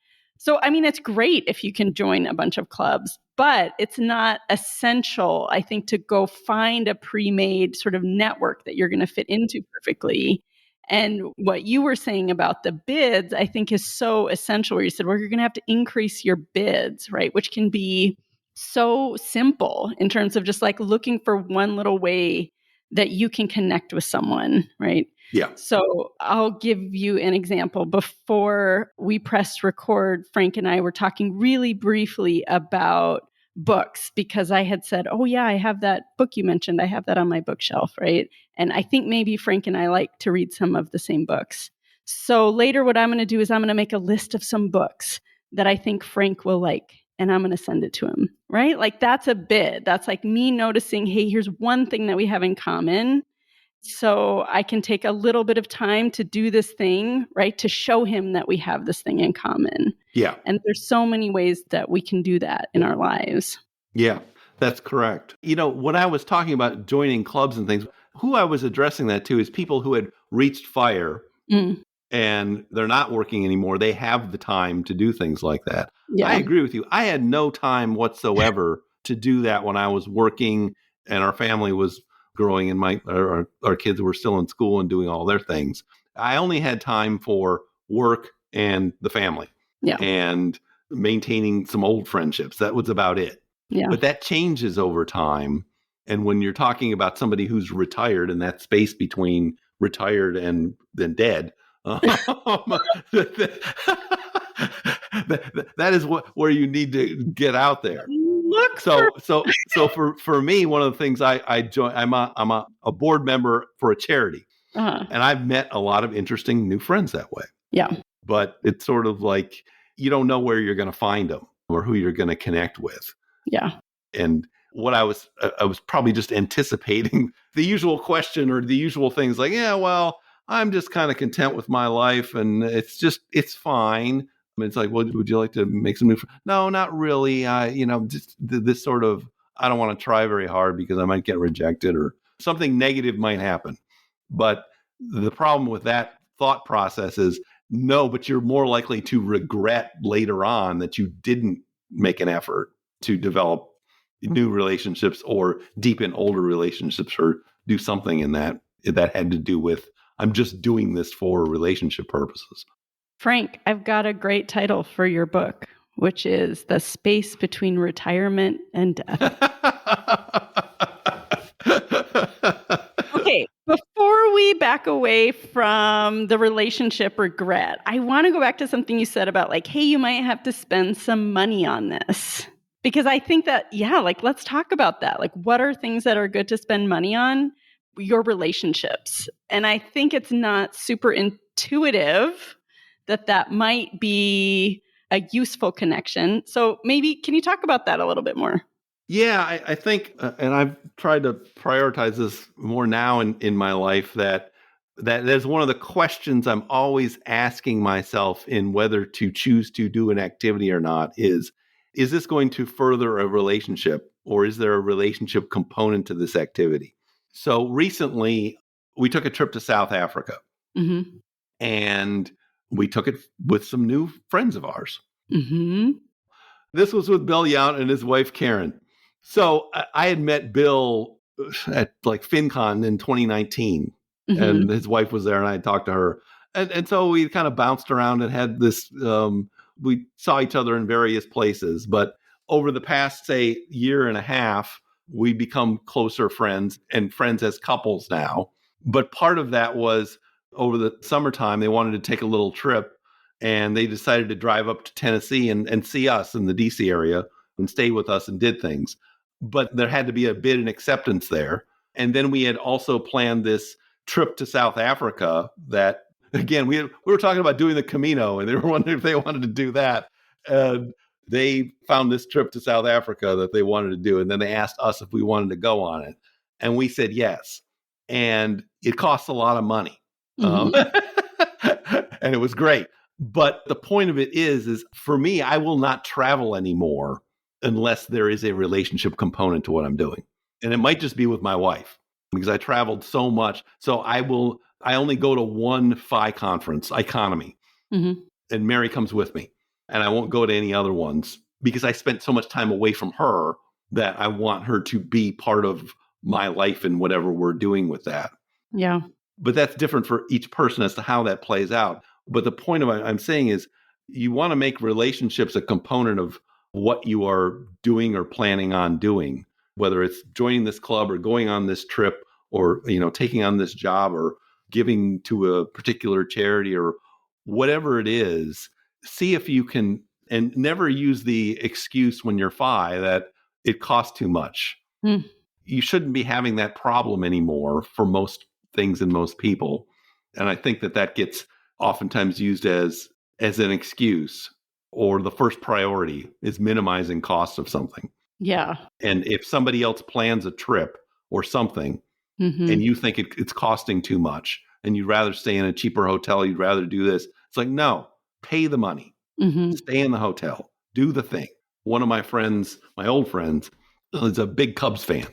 So, it's great if you can join a bunch of clubs, but it's not essential, I think, to go find a pre-made sort of network that you're going to fit into perfectly. And what you were saying about the bids, I think is so essential, where you said, well, you're going to have to increase your bids, right? Which can be so simple in terms of just like looking for one little way that you can connect with someone, right? Yeah. So I'll give you an example. Before we pressed record, Frank and I were talking really briefly about books, because I had said, oh yeah, I have that book you mentioned. I have that on my bookshelf, right? And I think maybe Frank and I like to read some of the same books. So later what I'm going to do is I'm going to make a list of some books that I think Frank will like, and I'm going to send it to him, right? Like that's a bid. That's like me noticing, hey, here's one thing that we have in common. So I can take a little bit of time to do this thing, right? To show him that we have this thing in common. Yeah. And there's so many ways that we can do that in our lives. Yeah, that's correct. When I was talking about joining clubs and things, who I was addressing that to is people who had reached fire and they're not working anymore. They have the time to do things like that. Yeah. I agree with you. I had no time whatsoever to do that when I was working and our family was growing and our kids were still in school and doing all their things. I only had time for work and the family and maintaining some old friendships. That was about it. Yeah. But that changes over time. And when you're talking about somebody who's retired and that space between retired and then dead, that is where you need to get out there. For me, one of the things I join, I'm a board member for a charity, and I've met a lot of interesting new friends that way. Yeah. But it's sort of like you don't know where you're going to find them or who you're going to connect with. Yeah. And what I was probably just anticipating the usual question or the usual things like, yeah, well, I'm just kind of content with my life and it's fine. I mean, it's like, well, would you like to make some new friends? No, not really. Just this sort of, I don't want to try very hard because I might get rejected or something negative might happen. But the problem with that thought process is no, but you're more likely to regret later on that you didn't make an effort to develop new relationships or deepen older relationships or do something in that had to do with, I'm just doing this for relationship purposes. Frank, I've got a great title for your book, which is The Space Between Retirement and Death. Okay, before we back away from the relationship regret, I want to go back to something you said about like, hey, you might have to spend some money on this. Because I think that, let's talk about that. Like, what are things that are good to spend money on? Your relationships. And I think it's not super intuitive that might be a useful connection. So maybe, can you talk about that a little bit more? Yeah, I think, and I've tried to prioritize this more now in my life, that is one of the questions I'm always asking myself in whether to choose to do an activity or not is this going to further a relationship or is there a relationship component to this activity? So recently, we took a trip to South Africa. Mm-hmm. And we took it with some new friends of ours. Mm-hmm. This was with Bill Yount and his wife, Karen. So I had met Bill at like FinCon in 2019, and his wife was there, and I had talked to her. And so we kind of bounced around and had this, we saw each other in various places. But over the past, say, year and a half, we become closer friends and friends as couples now. But part of that was over the summertime, they wanted to take a little trip and they decided to drive up to Tennessee and see us in the DC area and stay with us and did things. But there had to be a bid and acceptance there. And then we had also planned this trip to South Africa that, again, we were talking about doing the Camino and they were wondering if they wanted to do that. And they found this trip to South Africa that they wanted to do. And then they asked us if we wanted to go on it. And we said yes. And it costs a lot of money. And it was great. But the point of it is for me, I will not travel anymore unless there is a relationship component to what I'm doing. And it might just be with my wife because I traveled so much. So I only go to one FI conference, Economy, and Mary comes with me. And I won't go to any other ones because I spent so much time away from her that I want her to be part of my life and whatever we're doing with that. Yeah. But that's different for each person as to how that plays out. But the point of what I'm saying is you want to make relationships a component of what you are doing or planning on doing, whether it's joining this club or going on this trip or, taking on this job or giving to a particular charity or whatever it is. See if you can, and never use the excuse when you're FI that it costs too much. You shouldn't be having that problem anymore for most things and most people. And I think that gets oftentimes used as an excuse, or the first priority is minimizing costs of something. Yeah. And if somebody else plans a trip or something and you think it's costing too much and you'd rather stay in a cheaper hotel, you'd rather do this. It's like, no, pay the money, stay in the hotel, do the thing. One of my friends, my old friends, is a big Cubs fan.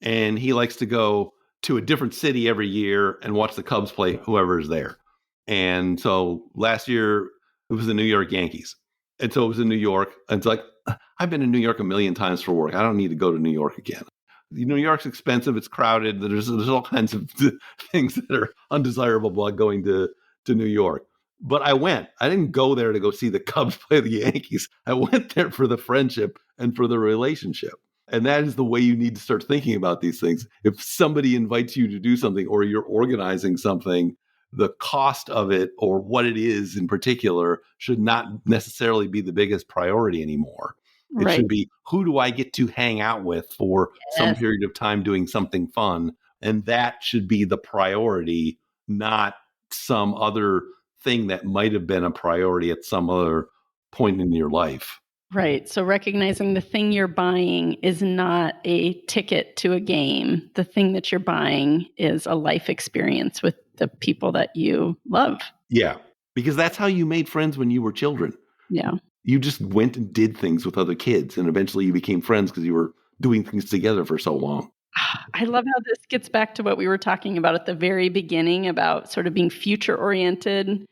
And he likes to go to a different city every year and watch the Cubs play whoever is there. And so last year it was the New York Yankees. And so it was in New York. And it's like, I've been in New York a million times for work. I don't need to go to New York again. New York's expensive. It's crowded. There's all kinds of things that are undesirable about going to New York. But I went. I didn't go there to go see the Cubs play the Yankees. I went there for the friendship and for the relationship. And that is the way you need to start thinking about these things. If somebody invites you to do something or you're organizing something, the cost of it or what it is in particular should not necessarily be the biggest priority anymore. It Right. should be, who do I get to hang out with for some Yes. period of time doing something fun? And that should be the priority, not some other thing that might have been a priority at some other point in your life. Right. So recognizing the thing you're buying is not a ticket to a game. The thing that you're buying is a life experience with the people that you love. Yeah, because that's how you made friends when you were children. Yeah. You just went and did things with other kids, and eventually you became friends because you were doing things together for so long. I love how this gets back to what we were talking about at the very beginning about sort of being future oriented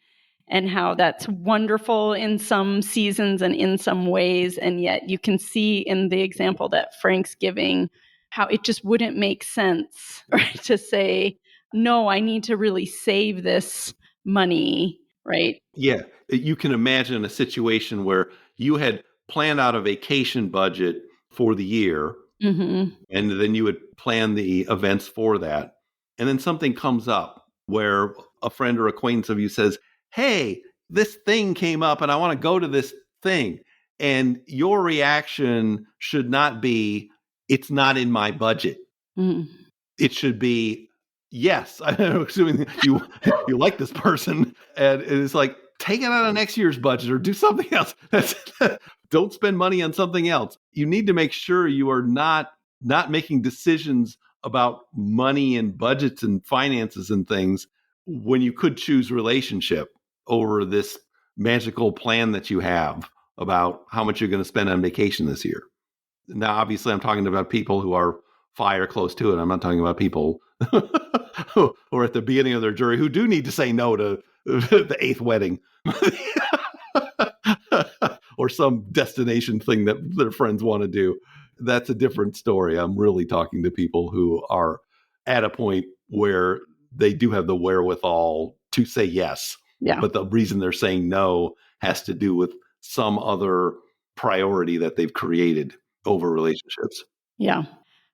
and how that's wonderful in some seasons and in some ways. And yet you can see in the example that Frank's giving how it just wouldn't make sense, right, to say, no, I need to really save this money, right? Yeah, you can imagine a situation where you had planned out a vacation budget for the year, Mm-hmm. and then you would plan the events for that. And then something comes up where a friend or acquaintance of you says, hey, this thing came up and I want to go to this thing. And your reaction should not be, it's not in my budget. Mm-hmm. It should be, yes, I'm assuming you like this person. And it's like, take it out of next year's budget or do something else. Don't spend money on something else. You need to make sure you are not making decisions about money and budgets and finances and things when you could choose relationship over this magical plan that you have about how much you're going to spend on vacation this year. Now, obviously, I'm talking about people who are fire close to it. I'm not talking about people who are at the beginning of their journey who do need to say no to the 8th wedding or some destination thing that their friends want to do. That's a different story. I'm really talking to people who are at a point where they do have the wherewithal to say yes. Yeah. But the reason they're saying no has to do with some other priority that they've created over relationships. Yeah.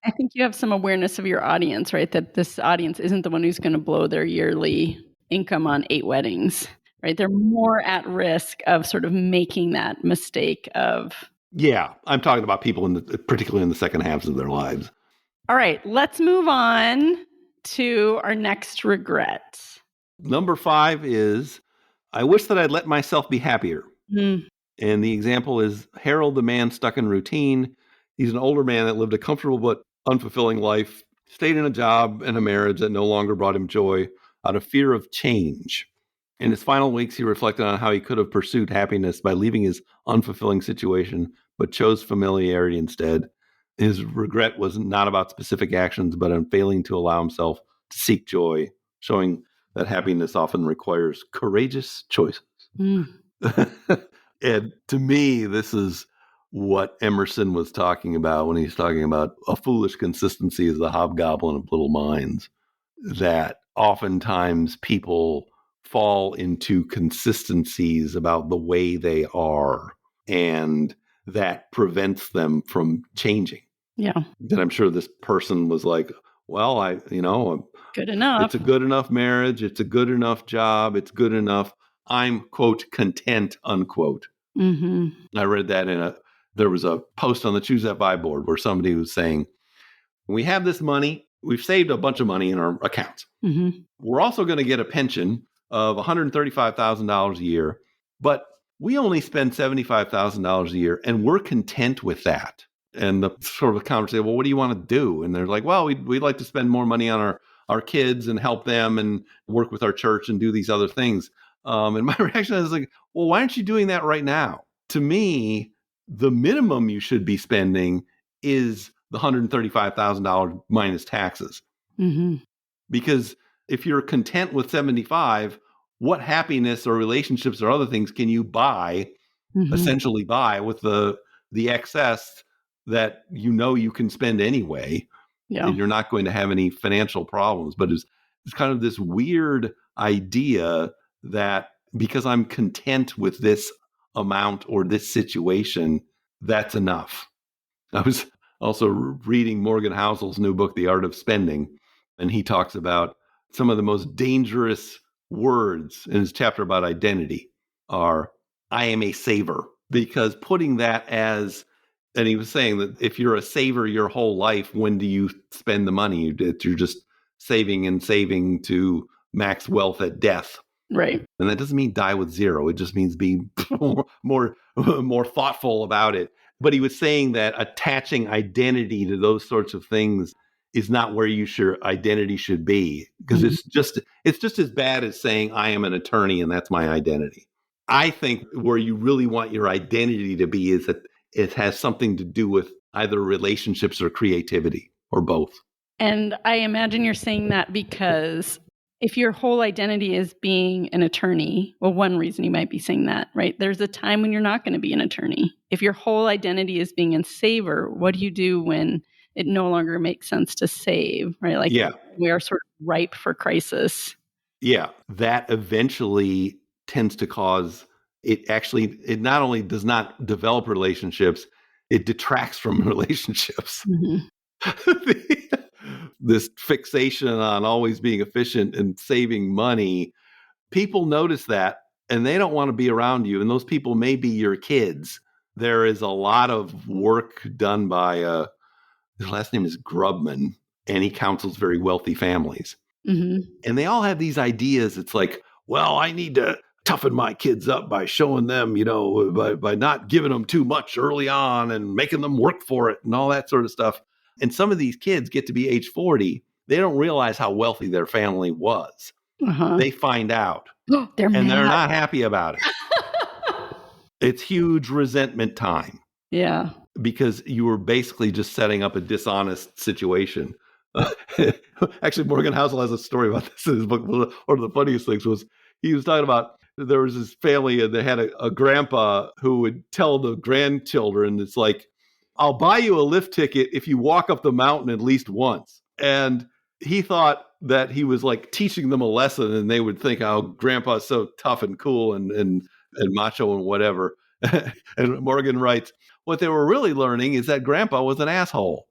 I think you have some awareness of your audience, right? That this audience isn't the one who's going to blow their yearly income on 8 weddings, right? They're more at risk of sort of making that mistake of. Yeah, I'm talking about people particularly in the second halves of their lives. All right, let's move on to our next regret. Number 5 is, I wish that I'd let myself be happier. Mm. And the example is Harold, the man stuck in routine. He's an older man that lived a comfortable but unfulfilling life, stayed in a job and a marriage that no longer brought him joy out of fear of change. In his final weeks, he reflected on how he could have pursued happiness by leaving his unfulfilling situation, but chose familiarity instead. His regret was not about specific actions, but on failing to allow himself to seek joy, showing that happiness often requires courageous choices. Mm. And to me, this is what Emerson was talking about when he's talking about a foolish consistency is the hobgoblin of little minds. That oftentimes people fall into consistencies about the way they are, and that prevents them from changing. Yeah. That I'm sure this person was like, well, good enough. It's a good enough marriage. It's a good enough job. It's good enough. I'm, quote, content, unquote. Mm-hmm. I read that there was a post on the Choose That Vibe board where somebody was saying, we have this money. We've saved a bunch of money in our accounts. Mm-hmm. We're also going to get a pension of $135,000 a year, but we only spend $75,000 a year, and we're content with that. And the sort of conversation, well, what do you want to do? And they're like, well, we'd like to spend more money on our kids and help them and work with our church and do these other things. And my reaction is like, well, why aren't you doing that right now? To me, the minimum you should be spending is the $135,000 minus taxes. Mm-hmm. Because if you're content with 75, what happiness or relationships or other things can you buy, essentially buy with the excess that you can spend anyway? Yeah. And you're not going to have any financial problems. But it's kind of this weird idea that because I'm content with this amount or this situation, that's enough. I was also reading Morgan Housel's new book, The Art of Spending, and he talks about some of the most dangerous words in his chapter about identity are, I am a saver, because putting that as, and he was saying that if you're a saver your whole life, when do you spend the money? You're just saving and saving to max wealth at death. Right. And that doesn't mean die with zero. It just means be more thoughtful about it. But he was saying that attaching identity to those sorts of things is not where your identity should be, because it's just as bad as saying I am an attorney and that's my identity. I think where you really want your identity to be is that it has something to do with either relationships or creativity or both. And I imagine you're saying that because if your whole identity is being an attorney, well, one reason you might be saying that, right? There's a time when you're not going to be an attorney. If your whole identity is being a saver, what do you do when it no longer makes sense to save, right? Like we are sort of ripe for crisis. Yeah, that eventually tends to cause it not only does not develop relationships, it detracts from relationships. Mm-hmm. This fixation on always being efficient and saving money, people notice that and they don't want to be around you. And those people may be your kids. There is a lot of work done by, his last name is Grubman, and he counsels very wealthy families. Mm-hmm. And they all have these ideas. It's like, well, I need to toughen my kids up by showing them, by not giving them too much early on and making them work for it and all that sort of stuff. And some of these kids get to be age 40. They don't realize how wealthy their family was. Uh-huh. They find out. They're not happy about it. It's huge resentment time. Yeah. Because you were basically just setting up a dishonest situation. Actually, Morgan Housel has a story about this in his book. One of the funniest things was he was talking about there was this family and they had a grandpa who would tell the grandchildren, it's like, I'll buy you a lift ticket if you walk up the mountain at least once. And he thought that he was like teaching them a lesson and they would think, oh, grandpa's so tough and cool and macho and whatever. And Morgan writes, what they were really learning is that grandpa was an asshole.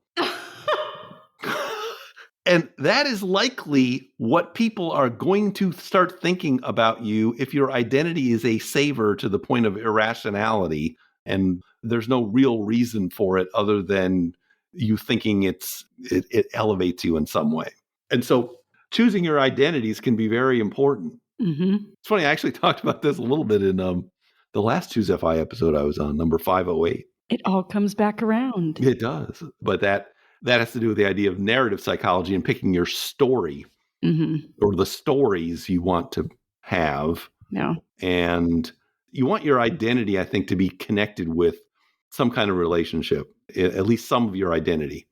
And that is likely what people are going to start thinking about you if your identity is a saver to the point of irrationality and there's no real reason for it other than you thinking it elevates you in some way. And so choosing your identities can be very important. Mm-hmm. It's funny, I actually talked about this a little bit in the last Choose FI episode I was on, number 508. It all comes back around. It does. But that has to do with the idea of narrative psychology and picking your story or the stories you want to have. Yeah. And you want your identity, I think, to be connected with some kind of relationship, at least some of your identity.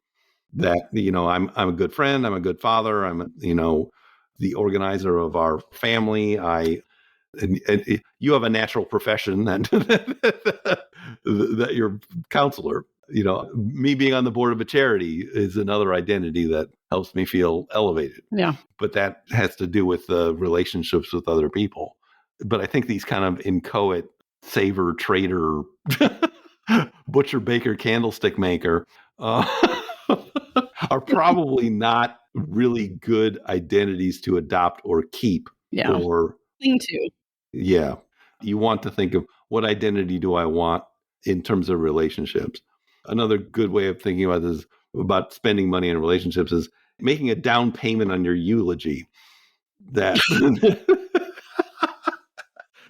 That, I'm a good friend, I'm a good father, I'm, the organizer of our family. And you have a natural profession that you're counselor. Me being on the board of a charity is another identity that helps me feel elevated. Yeah. But that has to do with the relationships with other people. But I think these kind of inchoate saver, trader, butcher, baker, candlestick maker are probably not really good identities to adopt or keep. Yeah. Or cling to. Yeah. You want to think of what identity do I want in terms of relationships. Another good way of thinking about this, about spending money in relationships, is making a down payment on your eulogy. That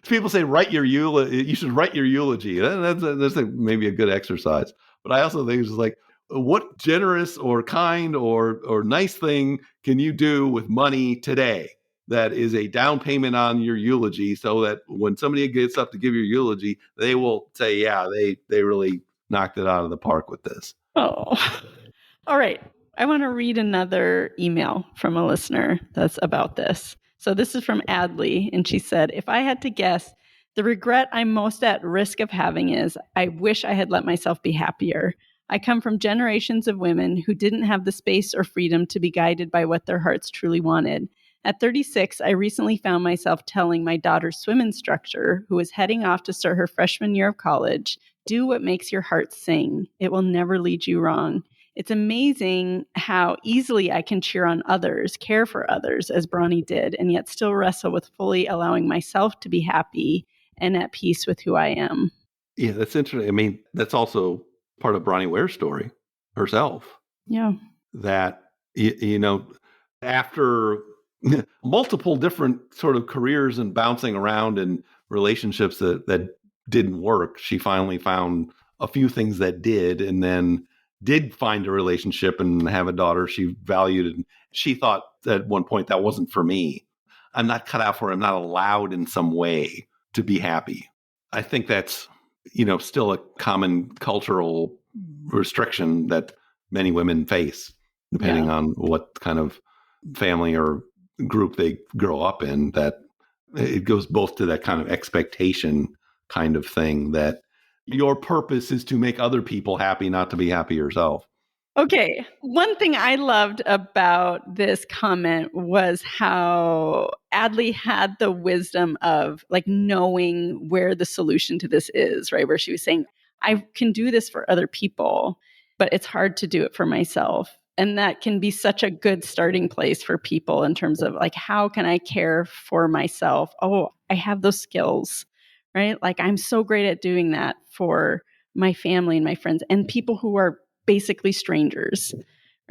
people say, you should write your eulogy. That's maybe a good exercise. But I also think it's just like, what generous or kind or nice thing can you do with money today that is a down payment on your eulogy, so that when somebody gets up to give your eulogy, they will say, yeah, they really knocked it out of the park with this. Oh, all right. I want to read another email from a listener that's about this. So this is from Adley, and she said, if I had to guess, the regret I'm most at risk of having is I wish I had let myself be happier. I come from generations of women who didn't have the space or freedom to be guided by what their hearts truly wanted. At 36, I recently found myself telling my daughter's swim instructor, who was heading off to start her freshman year of college, do what makes your heart sing. It will never lead you wrong. It's amazing how easily I can cheer on others, care for others, as Bronnie did, and yet still wrestle with fully allowing myself to be happy and at peace with who I am. Yeah, that's interesting. I mean, that's also part of Bronnie Ware's story herself. Yeah. That, after multiple different sort of careers and bouncing around and relationships that didn't work, she finally found a few things that did, and then did find a relationship and have a daughter she valued. And she thought at one point, that wasn't for me. I'm not cut out for it. I'm not allowed in some way to be happy. I think that's, still a common cultural restriction that many women face, depending on what kind of family or group they grow up in, that it goes both to that kind of expectation kind of thing that your purpose is to make other people happy, not to be happy yourself. Okay. One thing I loved about this comment was how Adley had the wisdom of like knowing where the solution to this is, right? Where she was saying, I can do this for other people, but it's hard to do it for myself. And that can be such a good starting place for people in terms of like, how can I care for myself? Oh, I have those skills, right? Like I'm so great at doing that for my family and my friends and people who are basically strangers.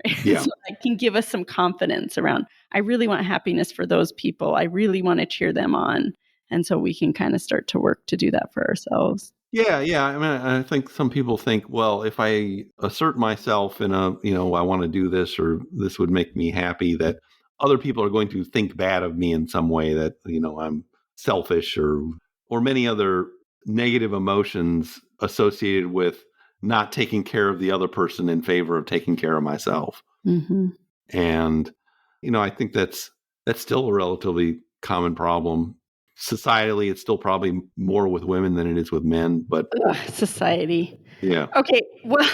Right? Yeah. So that can give us some confidence around, I really want happiness for those people. I really want to cheer them on. And so we can kind of start to work to do that for ourselves. Yeah. I mean, I think some people think, well, if I assert myself in a, I want to do this or this would make me happy, that other people are going to think bad of me in some way, that, I'm selfish or many other negative emotions associated with not taking care of the other person in favor of taking care of myself. Mm-hmm. And, I think that's still a relatively common problem. Societally, it's still probably more with women than it is with men, but society. Yeah. Okay. Well,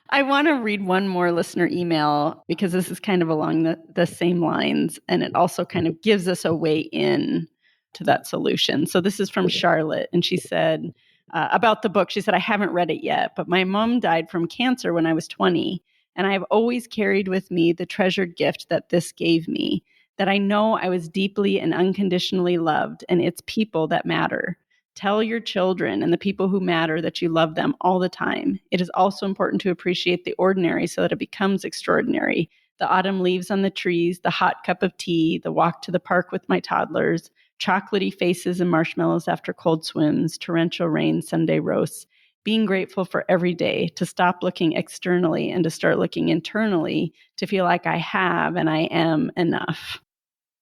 I want to read one more listener email because this is kind of along the same lines, and it also kind of gives us a way in to that solution. So this is from Charlotte, and she said about the book, she said, I haven't read it yet, but my mom died from cancer when I was 20, and I have always carried with me the treasured gift that this gave me, that I know I was deeply and unconditionally loved, and it's people that matter. Tell your children and the people who matter that you love them all the time. It is also important to appreciate the ordinary so that it becomes extraordinary. The autumn leaves on the trees, the hot cup of tea, the walk to the park with my toddlers, chocolatey faces and marshmallows after cold swims, torrential rain, Sunday roasts. Being grateful for every day, to stop looking externally and to start looking internally, to feel like I have and I am enough.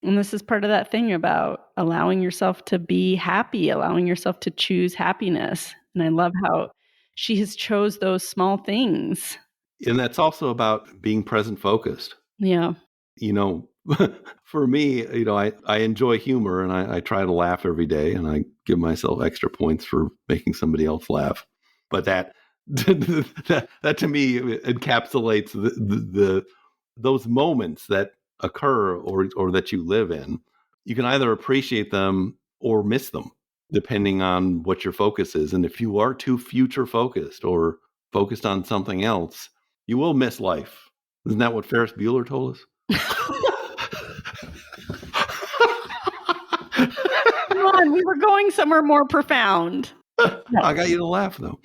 And this is part of that thing about allowing yourself to be happy, allowing yourself to choose happiness. And I love how she has chose those small things. And that's also about being present focused. Yeah. For me, I enjoy humor, and I try to laugh every day, and I give myself extra points for making somebody else laugh. But that to me encapsulates those moments that occur or that you live in. You can either appreciate them or miss them, depending on what your focus is. And if you are too future focused or focused on something else, you will miss life. Isn't that what Ferris Bueller told us? Come on, we were going somewhere more profound. I got you to laugh, though.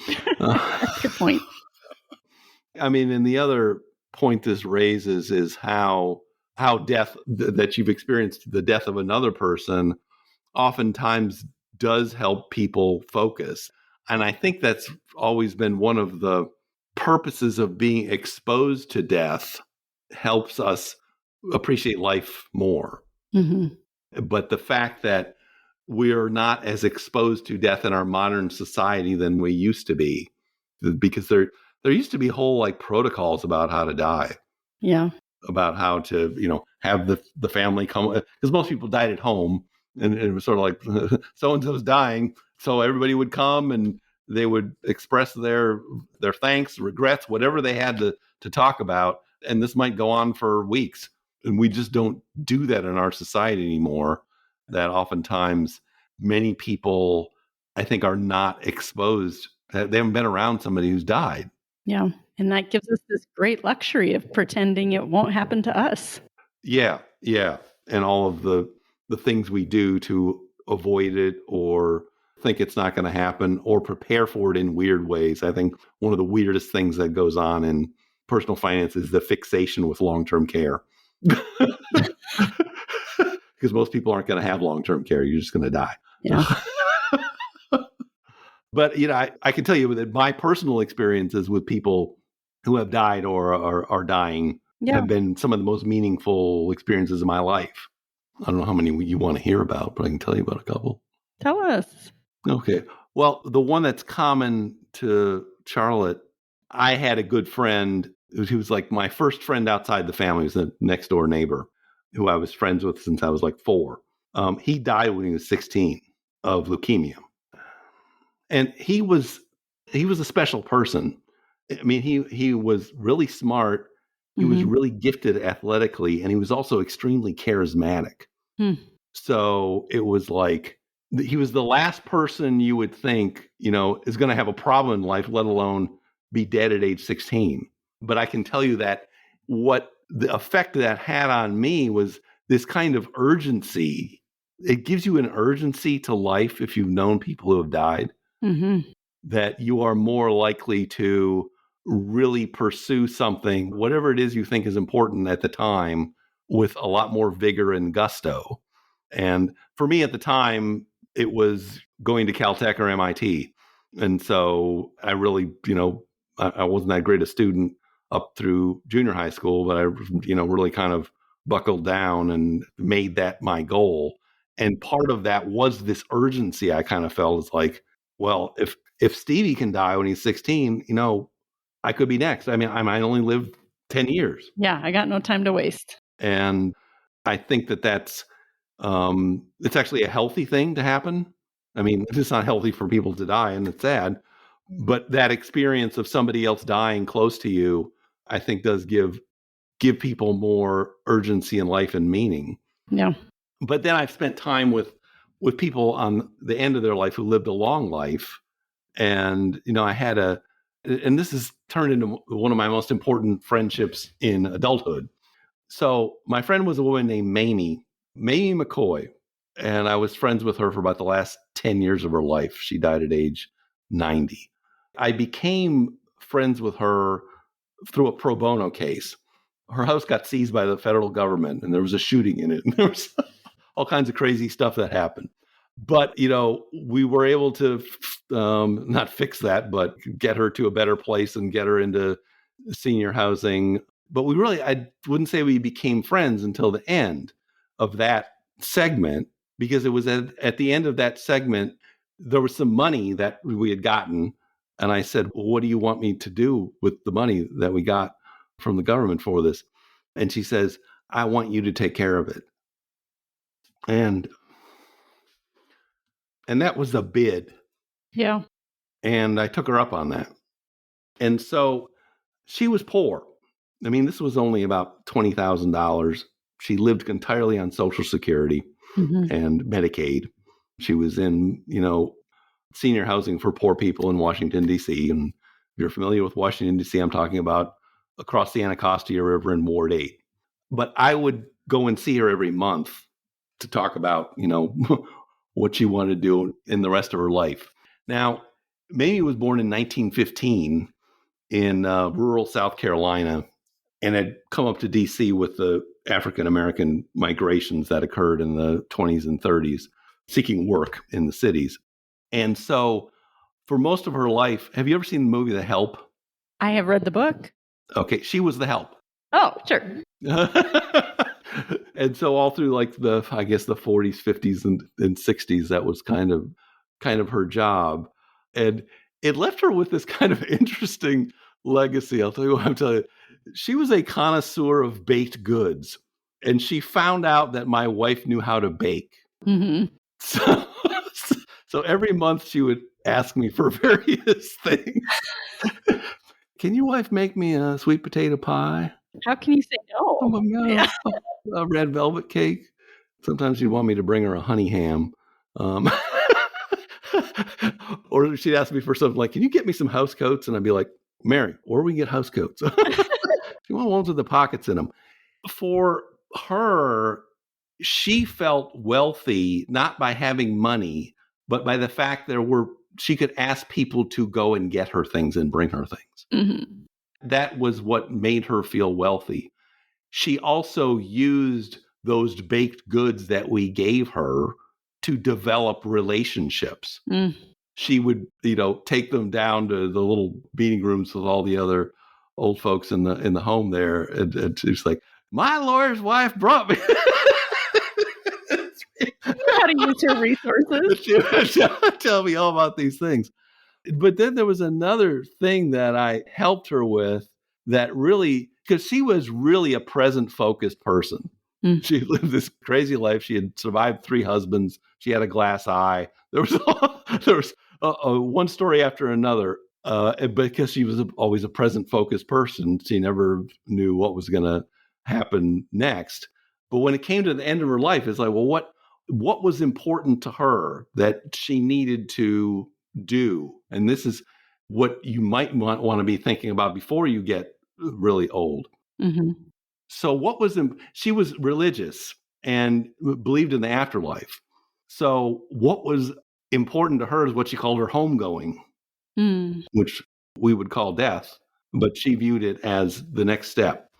Good point. I mean, and the other point this raises is how death that you've experienced, the death of another person, oftentimes does help people focus. And I think that's always been one of the purposes of being exposed to death, helps us appreciate life more. Mm-hmm. But the fact that we're not as exposed to death in our modern society than we used to be, because there used to be whole like protocols about how to die. Yeah. About how to, have the family come, because most people died at home, and it was sort of like so-and-so's dying. So everybody would come and they would express their thanks, regrets, whatever they had to talk about. And this might go on for weeks. And we just don't do that in our society anymore. That oftentimes many people, I think, are not exposed. They haven't been around somebody who's died. Yeah. And that gives us this great luxury of pretending it won't happen to us. Yeah. And all of the things we do to avoid it or think it's not going to happen or prepare for it in weird ways. I think one of the weirdest things that goes on in personal finance is the fixation with long-term care. Because most people aren't going to have long-term care. You're just going to die. Yeah. But, I can tell you that my personal experiences with people who have died or are dying have been some of the most meaningful experiences of my life. I don't know how many you want to hear about, but I can tell you about a couple. Tell us. Okay. Well, the one that's common to Charlotte, I had a good friend who was like my first friend outside the family. He was a next door neighbor who I was friends with since I was like 4. He died when he was 16 of leukemia. And he was a special person. I mean, he was really smart. He was really gifted athletically, and he was also extremely charismatic. So it was like he was the last person you would think, is going to have a problem in life, let alone be dead at age 16. But I can tell you that what the effect that had on me was this kind of urgency. It gives you an urgency to life if you've known people who have died, that you are more likely to really pursue something, whatever it is you think is important at the time, with a lot more vigor and gusto. And for me at the time, it was going to Caltech or MIT. And so I really, I wasn't that great a student up through junior high school, but I, really kind of buckled down and made that my goal. And part of that was this urgency I kind of felt. It's like, well, if Stevie can die when he's 16, I could be next. I mean, I might only live 10 years. Yeah, I got no time to waste. And I think that's it's actually a healthy thing to happen. I mean, it's not healthy for people to die, and it's sad. But that experience of somebody else dying close to you, I think does give people more urgency in life and meaning. Yeah. But then I've spent time with people on the end of their life who lived a long life. And, I had and this has turned into one of my most important friendships in adulthood. So my friend was a woman named Mamie McCoy, and I was friends with her for about the last 10 years of her life. She died at age 90. I became friends with her through a pro bono case. Her house got seized by the federal government, and there was a shooting in it, and there was all kinds of crazy stuff that happened. But, we were able to not fix that, but get her to a better place and get her into senior housing. But I wouldn't say we became friends until the end of that segment, because it was at the end of that segment, there was some money that we had gotten. And I said, well, what do you want me to do with the money that we got from the government for this? And she says, I want you to take care of it. And that was the bid. Yeah. And I took her up on that. And so she was poor. I mean, this was only about $20,000. She lived entirely on Social Security and Medicaid. She was in, senior housing for poor people in Washington, D.C. And if you're familiar with Washington, D.C., I'm talking about across the Anacostia River in Ward 8. But I would go and see her every month to talk about, what she wanted to do in the rest of her life. Now, Mamie was born in 1915 in rural South Carolina, and had come up to D.C. with the African-American migrations that occurred in the 20s and 30s, seeking work in the cities. And so for most of her life, have you ever seen the movie The Help? I have read the book. Okay, she was the help. Oh, sure. And so all through like the 40s, 50s, and 60s, that was kind of her job. And it left her with this kind of interesting legacy. I'll tell you what I'm telling you. She was a connoisseur of baked goods, and she found out that my wife knew how to bake. So every month she would ask me for various things. Can your wife make me a sweet potato pie? How can you say no? Oh my God. A red velvet cake. Sometimes she'd want me to bring her a honey ham. Or she'd ask me for something like, can you get me some house coats? And I'd be like, Mary, where do we get house coats? She want ones with the pockets in them. For her, she felt wealthy, not by having money, but by the fact she could ask people to go and get her things and bring her things. Mm-hmm. That was what made her feel wealthy. She also used those baked goods that we gave her to develop relationships. Mm. She would, take them down to the little meeting rooms with all the other old folks in the home there, and she's like, "My lawyer's wife brought me." How to use her resources. She would tell me all about these things. But then there was another thing that I helped her with that really, because she was really a present-focused person. Mm. She lived this crazy life. She had survived 3 husbands. She had a glass eye. There was one story after another. Because she was always a present-focused person, she never knew what was going to happen next. But when it came to the end of her life, it's like, well, what was important to her that she needed to do? And this is what you might want to be thinking about before you get really old. Mm-hmm. So she was religious and believed in the afterlife. So what was important to her is what she called her homegoing, which we would call death, but she viewed it as the next step.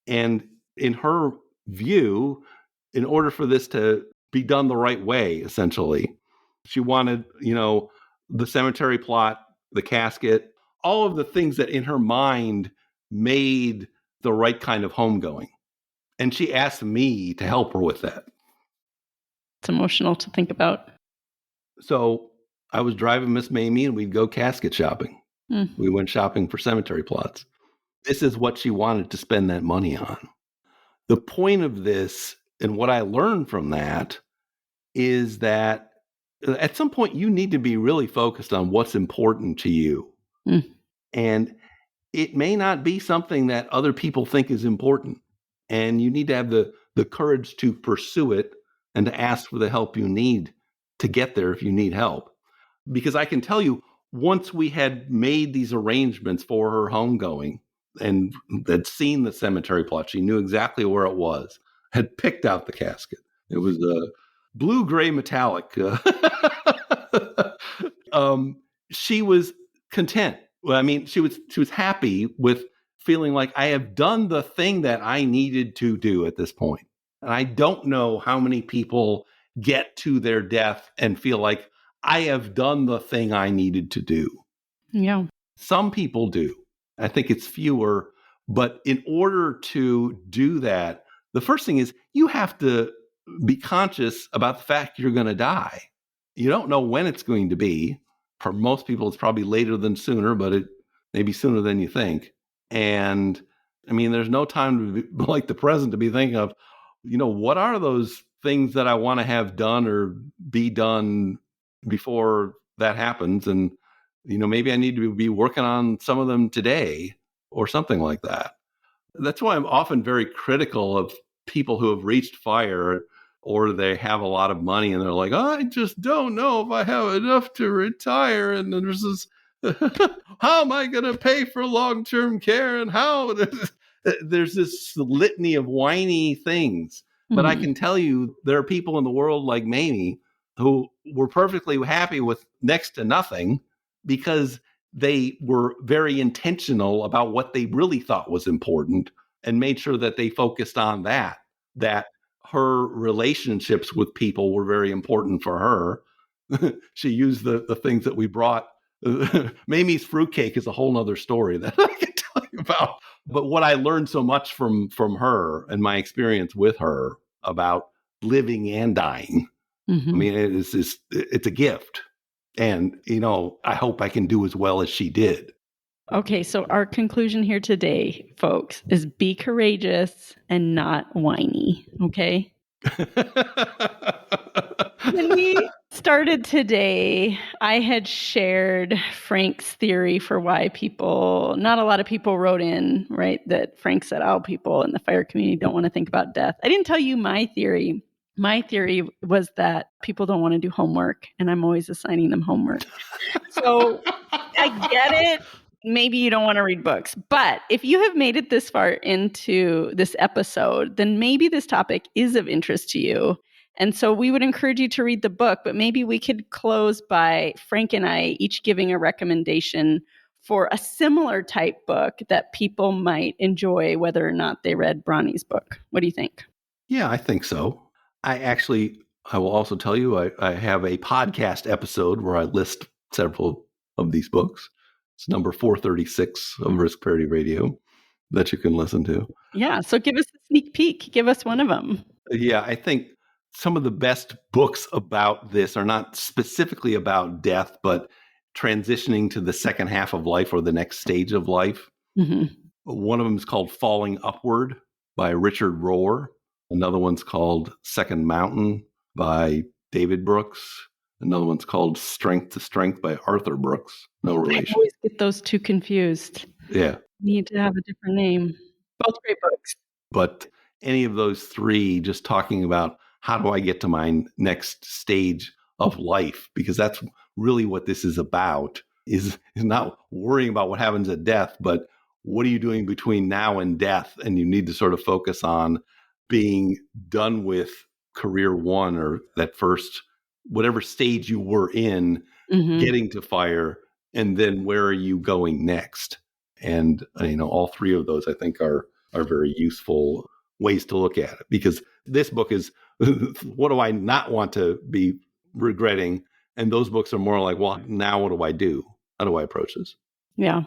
And in her view, in order for this to be done the right way, essentially, she wanted, the cemetery plot, the casket, all of the things that in her mind made the right kind of homegoing. And she asked me to help her with that. It's emotional to think about. So I was driving Miss Mamie and we'd go casket shopping. We went shopping for cemetery plots. This is what she wanted to spend that money on. The point of this, and what I learned from that, is that at some point you need to be really focused on what's important to you. And it may not be something that other people think is important. And you need to have the courage to pursue it and to ask for the help you need to get there if you need help. Because I can tell you, once we had made these arrangements for her homegoing and had seen the cemetery plot, she knew exactly where it was, had picked out the casket. It was a blue-gray metallic. She was content. Well, I mean, she was happy with feeling like I have done the thing that I needed to do at this point. And I don't know how many people get to their death and feel like I have done the thing I needed to do. Yeah. Some people do. I think it's fewer. But in order to do that, the first thing is you have to be conscious about the fact you're going to die. You don't know when it's going to be. For most people, it's probably later than sooner, but it may be sooner than you think. And I mean, there's no time to be like the present to be thinking of, what are those things that I want to have done or be done before that happens? And, maybe I need to be working on some of them today or something like that. That's why I'm often very critical of people who have reached fire or they have a lot of money and they're like, I just don't know if I have enough to retire. And then there's this, how am I going to pay for long-term care? And how there's this litany of whiny things. But I can tell you, there are people in the world like Mamie who were perfectly happy with next to nothing because they were very intentional about what they really thought was important and made sure that they focused on that her relationships with people were very important for her. She used the things that we brought. Mamie's fruitcake is a whole nother story that I can tell you about. But what I learned so much from her and my experience with her about living and dying, I mean, it's a gift. And, I hope I can do as well as she did. Okay, so our conclusion here today, folks, is be courageous and not whiny, okay? Can we started today, I had shared Frank's theory for why not a lot of people wrote in, right? That Frank said, oh, people in the fire community don't want to think about death. I didn't tell you my theory. My theory was that people don't want to do homework, and I'm always assigning them homework. So I get it. Maybe you don't want to read books, but if you have made it this far into this episode, then maybe this topic is of interest to you. And so we would encourage you to read the book, but maybe we could close by Frank and I each giving a recommendation for a similar type book that people might enjoy, whether or not they read Bronnie's book. What do you think? Yeah, I think so. I will also tell you, I have a podcast episode where I list several of these books. It's number 436 of Risk Parity Radio that you can listen to. Yeah, so give us a sneak peek. Give us one of them. Yeah, I think some of the best books about this are not specifically about death, but transitioning to the second half of life or the next stage of life. Mm-hmm. One of them is called Falling Upward by Richard Rohr. Another one's called Second Mountain by David Brooks. Another one's called Strength to Strength by Arthur Brooks. No relation. I always get those two confused. Yeah. Need to have a different name. Both great books. But any of those three, just talking about how do I get to my next stage of life? Because that's really what this is about, is not worrying about what happens at death, but what are you doing between now and death? And you need to sort of focus on being done with career one, or that first, whatever stage you were in, getting to fire, and then where are you going next? And, all three of those I think are very useful ways to look at it, because this book is, what do I not want to be regretting? And those books are more like, well, now what do I do? How do I approach this? Yeah.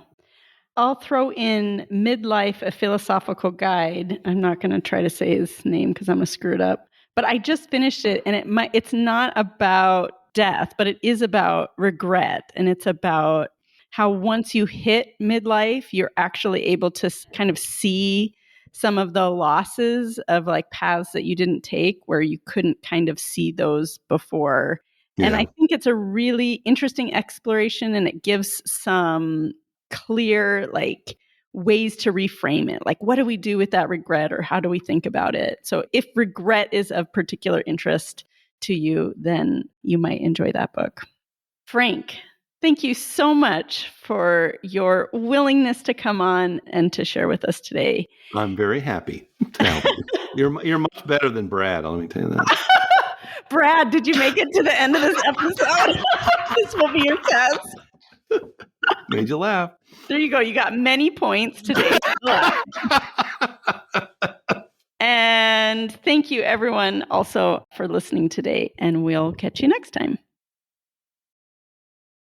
I'll throw in Midlife, a Philosophical Guide. I'm not going to try to say his name because I'm going to screw it up. But I just finished it, and it's not about death, but it is about regret. And it's about how once you hit midlife, you're actually able to kind of see some of the losses of like paths that you didn't take where you couldn't kind of see those before. Yeah. And I think it's a really interesting exploration, and it gives some clear like ways to reframe it. Like, what do we do with that regret, or how do we think about it? So if regret is of particular interest to you, then you might enjoy that book. Frank, thank you so much for your willingness to come on and to share with us today. I'm very happy to help you. You're much better than Brad, let me tell you that. Brad, did you make it to the end of this episode? This will be your test. Made you laugh. There you go. You got many points today. And thank you, everyone, also for listening today. And we'll catch you next time.